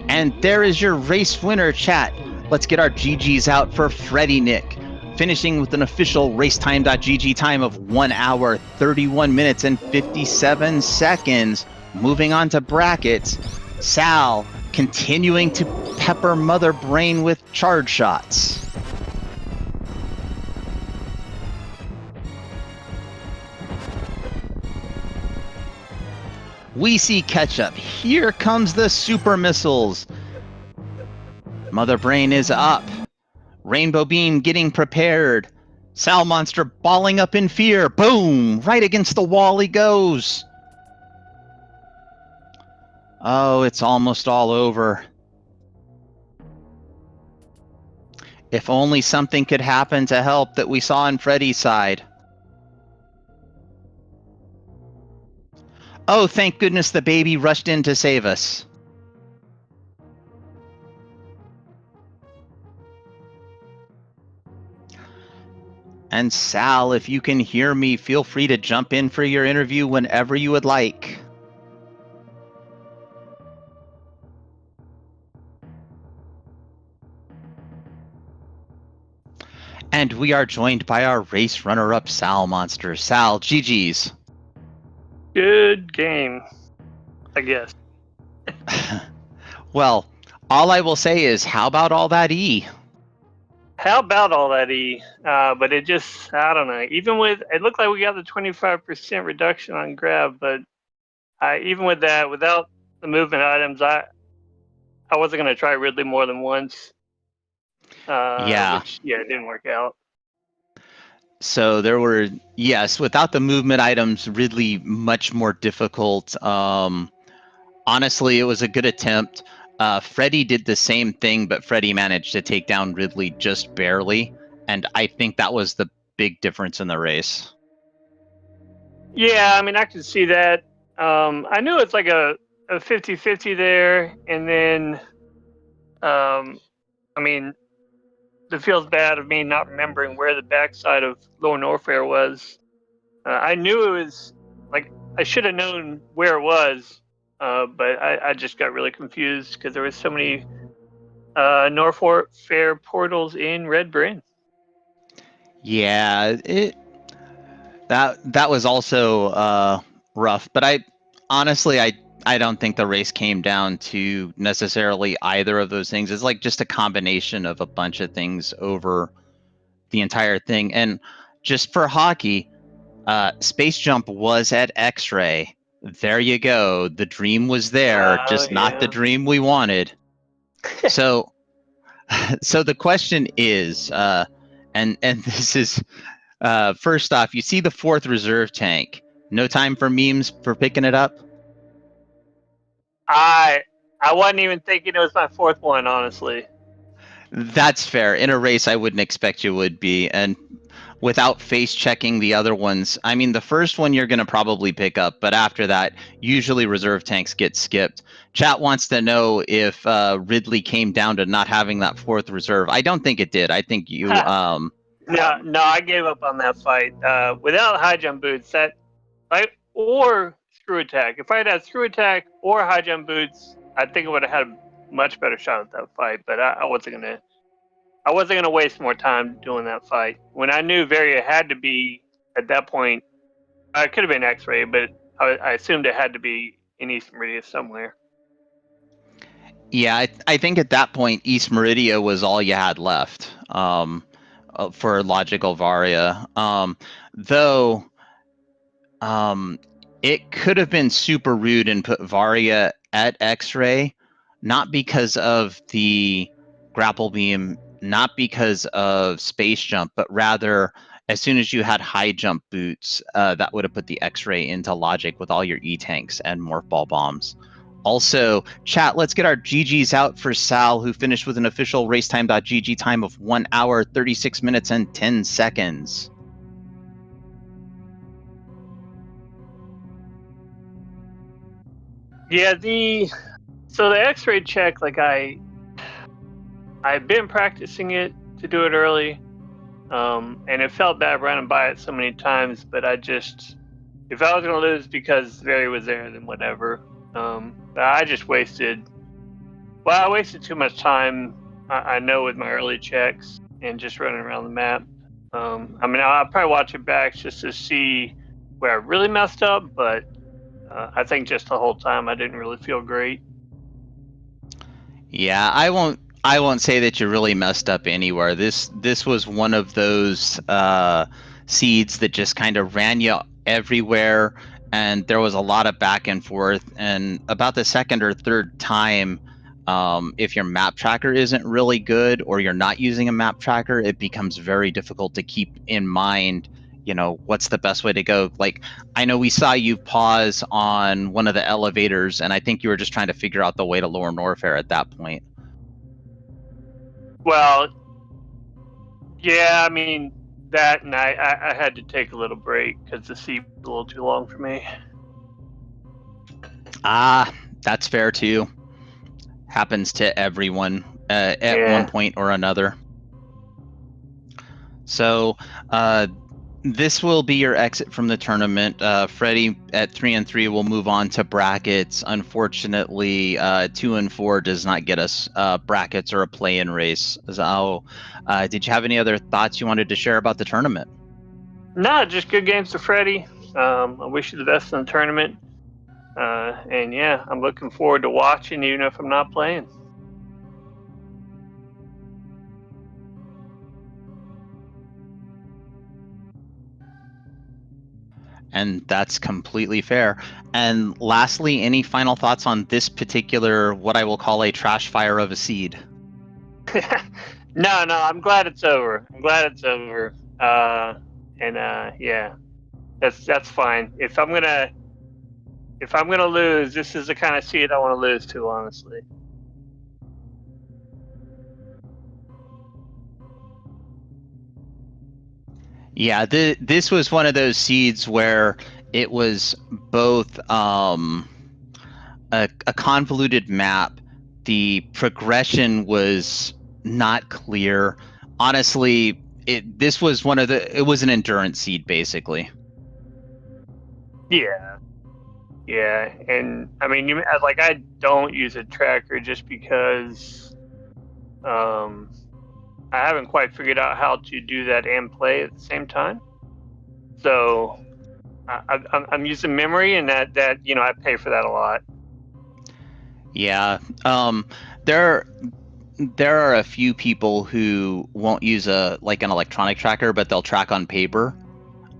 And there is your race winner, chat. Let's get our GGs out for Freddy Nick. Finishing with an official racetime.gg time of 1 hour, 31 minutes, and 57 seconds. Moving on to brackets, Sal continuing to pepper Mother Brain with charge shots. We see Ketchup. Here comes the super missiles. Mother Brain is up. Rainbow Beam getting prepared. Salm0nster balling up in fear. Boom! Right against the wall he goes. Oh, it's almost all over. If only something could happen to help that we saw on Freddy's side. Oh, thank goodness the baby rushed in to save us. And Sal, if you can hear me, feel free to jump in for your interview whenever you would like. And we are joined by our race runner-up, Salm0nster. Sal, GG's. Good game, I guess. Well, all I will say is, how about all that E? How about all that E? But it just, I don't know. Even with, it looked like we got the 25% reduction on grab, but even with that, without the movement items, I wasn't going to try Ridley more than once. Yeah. Which, yeah, it didn't work out. So there were, yes, without the movement items, Ridley much more difficult. Honestly, it was a good attempt. Freddy did the same thing, but Freddy managed to take down Ridley just barely, and I think that was the big difference in the race. Yeah, I mean, I could see that. I knew it's like a 50-50 there, and then, I mean, it feels bad of me not remembering where the backside of Lower Norfair was. I knew it was, like, I should have known where it was, but I just got really confused because there was so many Norfair portals in Red Bryn. Yeah, that was also rough, but I don't think the race came down to necessarily either of those things. It's like just a combination of a bunch of things over the entire thing. And just for hockey, Space Jump was at X-Ray. There you go. The dream was there, just not the Yeah. dream we wanted. So, so the question is, and this is first off, you see the 4th reserve tank. No time for memes for picking it up. I wasn't even thinking it was my 4th one, honestly. That's fair. In a race, I wouldn't expect you would be, and without face checking the other ones, I mean, the first one you're going to probably pick up, but after that, usually reserve tanks get skipped. Chat wants to know if Ridley came down to not having that 4th reserve. I don't think it did. I think you. No, I gave up on that fight. Without high jump boots, or screw attack. If I had had screw attack or high jump boots, I think I would have had a much better shot at that fight. But I wasn't gonna waste more time doing that fight when I knew Varia had to be at that point. It could have been X-ray, but I assumed it had to be in East Meridian somewhere. Yeah, I think at that point, East Meridia was all you had left for logical Varia. Though it could have been super rude and put Varia at X-Ray, not because of the grapple beam, not because of space jump, but rather as soon as you had high jump boots, that would have put the X-Ray into logic with all your E-tanks and morph ball bombs. Also, chat, let's get our GGs out for Sal, who finished with an official racetime.gg time of 1 hour, 36 minutes, and 10 seconds. Yeah, so the X-ray check, like I've been practicing it to do it early, and it felt bad running by it so many times. But if I was gonna lose because Very was there, then whatever. But I just wasted. Well, I wasted too much time. I know with my early checks and just running around the map. I mean, I'll probably watch it back just to see where I really messed up, but I think just the whole time I didn't really feel great. Yeah, I won't say that you really messed up anywhere. This was one of those seeds that just kind of ran you everywhere, and there was a lot of back and forth. And about the second or third time, if your map tracker isn't really good or you're not using a map tracker, it becomes very difficult to keep in mind, you know, what's the best way to go. Like, I know we saw you pause on one of the elevators, and I think you were just trying to figure out the way to Lower Norfair at that point. Well, yeah, I mean that, and I had to take a little break because the seat was a little too long for me. Ah, that's fair too. Happens to everyone at one point or another. So this will be your exit from the tournament. Freddie at 3-3 will move on to brackets. Unfortunately, 2-4 does not get us brackets or a play-in race. So, did you have any other thoughts you wanted to share about the tournament? No, just good games to Freddie. I wish you the best in the tournament. And yeah, I'm looking forward to watching, even if I'm not playing. and that's completely fair. And lastly, any final thoughts on this particular, what I will call a trash fire of a seed? No, I'm glad it's over. Yeah, that's fine. If I'm gonna lose, this is the kind of seed I want to lose to, honestly. Yeah, this was one of those seeds where it was both a convoluted map. The progression was not clear. Honestly, this was it was an endurance seed, basically. Yeah, and I mean, I don't use a tracker just because I haven't quite figured out how to do that and play at the same time. So I'm using memory, and that I pay for that a lot. Yeah, there are a few people who won't use an electronic tracker, but they'll track on paper.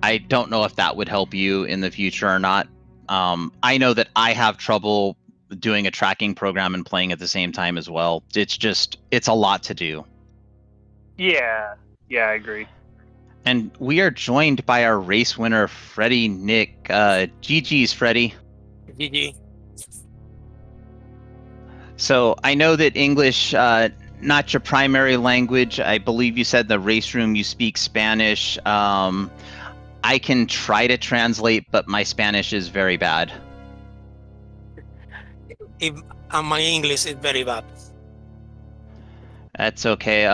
I don't know if that would help you in the future or not. I know that I have trouble doing a tracking program and playing at the same time as well. It's a lot to do. Yeah, I agree. And we are joined by our race winner, Freddyn3k. GG's, Freddy. GG. So I know that English, not your primary language. I believe you said in the race room you speak Spanish. I can try to translate, but my Spanish is very bad. And my English is very bad. That's okay.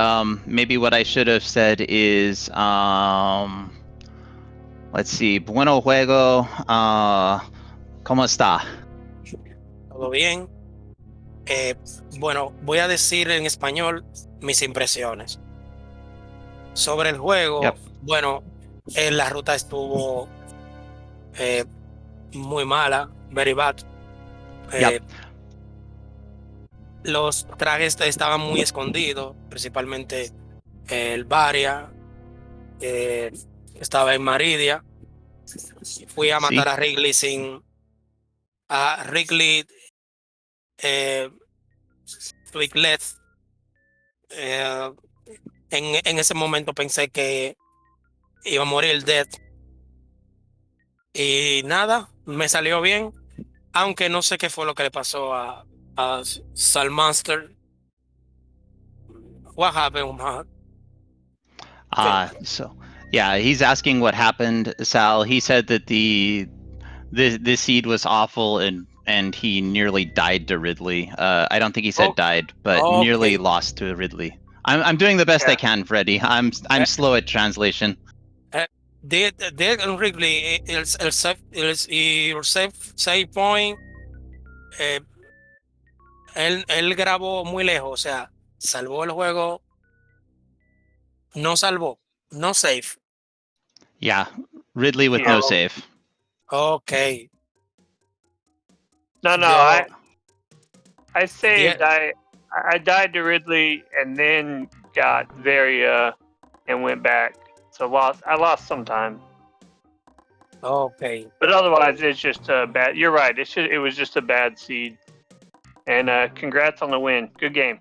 Maybe what I should have said is, let's see. Bueno juego. ¿Cómo está? Todo bien. Bueno, voy a decir en español mis impresiones. Sobre el juego, Yep. bueno, la ruta estuvo muy mala, very bad. Yep. Los trajes estaban muy escondidos, principalmente el Varia, estaba en Maridia. Fui a matar a Wrigley Twiglet. En ese momento pensé que iba a morir el Death. Y nada, me salió bien. Aunque no sé qué fue lo que le pasó a Salm0nster. What happened? So yeah, he's asking what happened, Sal. He said that this seed was awful and he nearly died to Ridley. I don't think he said died, but nearly lost to Ridley. I'm doing the best I can, Freddy. I'm slow at translation. Did Wrigley el save point, él grabó muy lejos, o sea, salvó el juego, no salvó, no save. Yeah, Ridley with no save. Okay. No, I saved. Yeah. I died to Ridley and then got Varia and went back. So I lost some time. Okay. But otherwise, it's just a bad. You're right. It was just a bad seed. And congrats on the win. Good game.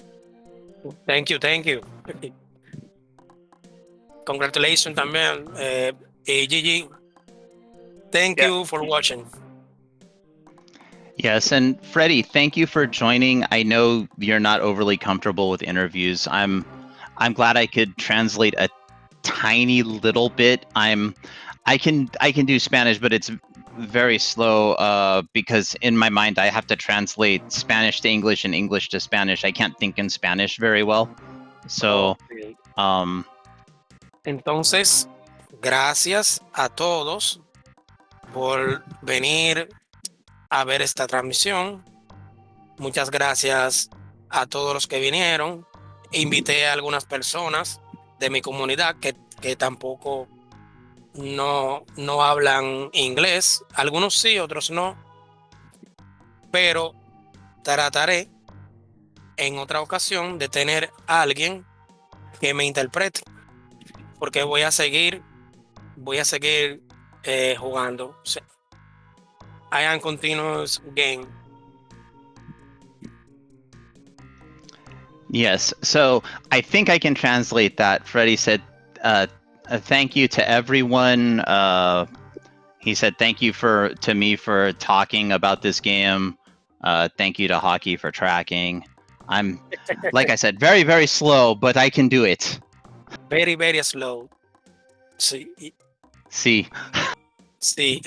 Thank you. Congratulations también. GG. Thank you for watching. Yes, and Freddy, thank you for joining. I know you're not overly comfortable with interviews. I'm glad I could translate a tiny little bit. I can do Spanish, but it's very slow because in my mind I have to translate Spanish to English and English to Spanish. I can't think in Spanish very well. So Entonces, gracias a todos por venir a ver esta transmisión. Muchas gracias a todos los que vinieron. Invité a algunas personas de mi comunidad que tampoco no hablan inglés. Algunos sí, otros no. Pero trataré en otra ocasión de tener a alguien que me interprete. Porque voy a seguir jugando. I am continuous game. Yes. So I think I can translate that. Freddie said, "Thank you to everyone." He said, "Thank you to me for talking about this game. Thank you to Hockey for tracking. I'm, like I said, very, very slow, but I can do it." Very, very slow. Sí. See. Sí.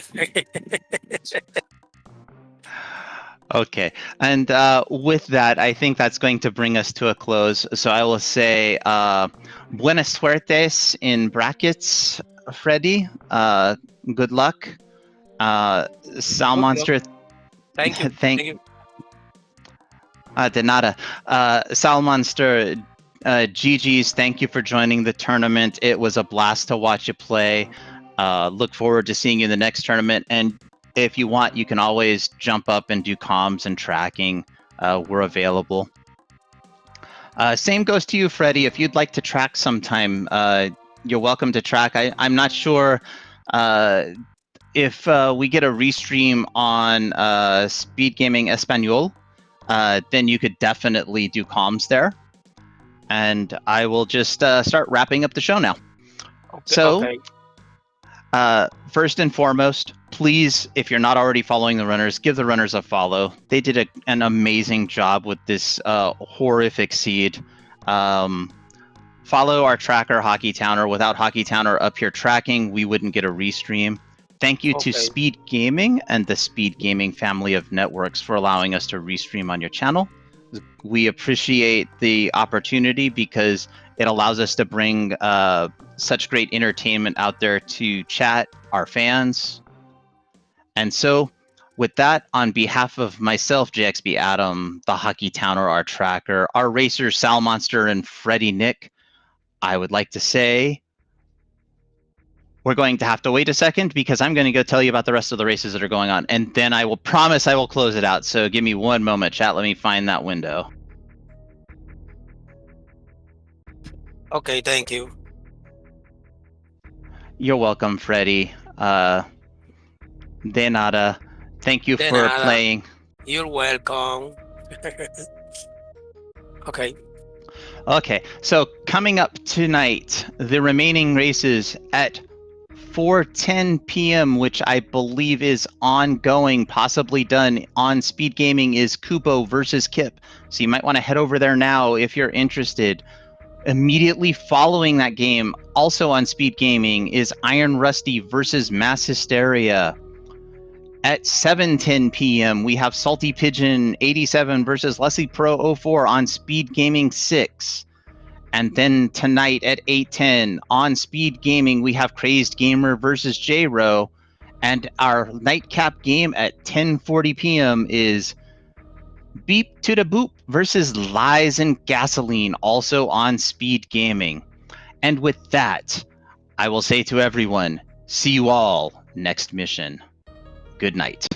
Okay, and with that, I think that's going to bring us to a close. So I will say, buenas suertes in brackets, Freddy. Good luck. Salm0nster, Thank you. thank Thank you. de nada. Salm0nster, GG's, thank you for joining the tournament. It was a blast to watch you play. Look forward to seeing you in the next tournament. And if you want, you can always jump up and do comms and tracking. We're available. Same goes to you, Freddie. If you'd like to track sometime, you're welcome to track. I'm not sure if we get a restream on SpeedGaming Espanol, then you could definitely do comms there. And I will just start wrapping up the show now. Okay. So, okay. First and foremost, please, if you're not already following the runners, give the runners a follow. They did an amazing job with this horrific seed. Follow our tracker, Hockey Towner. Without Hockey Towner up here tracking, we wouldn't get a restream. Thank you to Okay. SpeedGaming and the SpeedGaming family of networks for allowing us to restream on your channel. We appreciate the opportunity because it allows us to bring such great entertainment out there to chat, our fans. And so, with that, on behalf of myself, JXB Adam, the Hockey Towner, our tracker, our racers, Salm0nster and Freddyn3k, I would like to say we're going to have to wait a second because I'm going to go tell you about the rest of the races that are going on. And then I will promise I will close it out. So give me one moment, chat. Let me find that window. Okay, thank you. You're welcome, Freddie. De nada. Thank you De for nada. playing. You're welcome. Okay. Okay, so coming up tonight, the remaining races at 4:10 p.m., which I believe is ongoing, possibly done on SpeedGaming, is Kubo versus Kip. So you might want to head over there now if you're interested. Immediately following that game, also on SpeedGaming, is Iron Rusty versus Mass Hysteria. At 7:10 p.m., we have Salty Pigeon 87 versus Leslie Pro 04 on SpeedGaming 6. And then tonight at 8:10 on SpeedGaming, we have Crazed Gamer versus J-Ro. And our nightcap game at 10:40 p.m. is Beep to the Boop versus Lies and Gasoline, also on SpeedGaming. And with that, I will say to everyone, see you all next mission. Good night.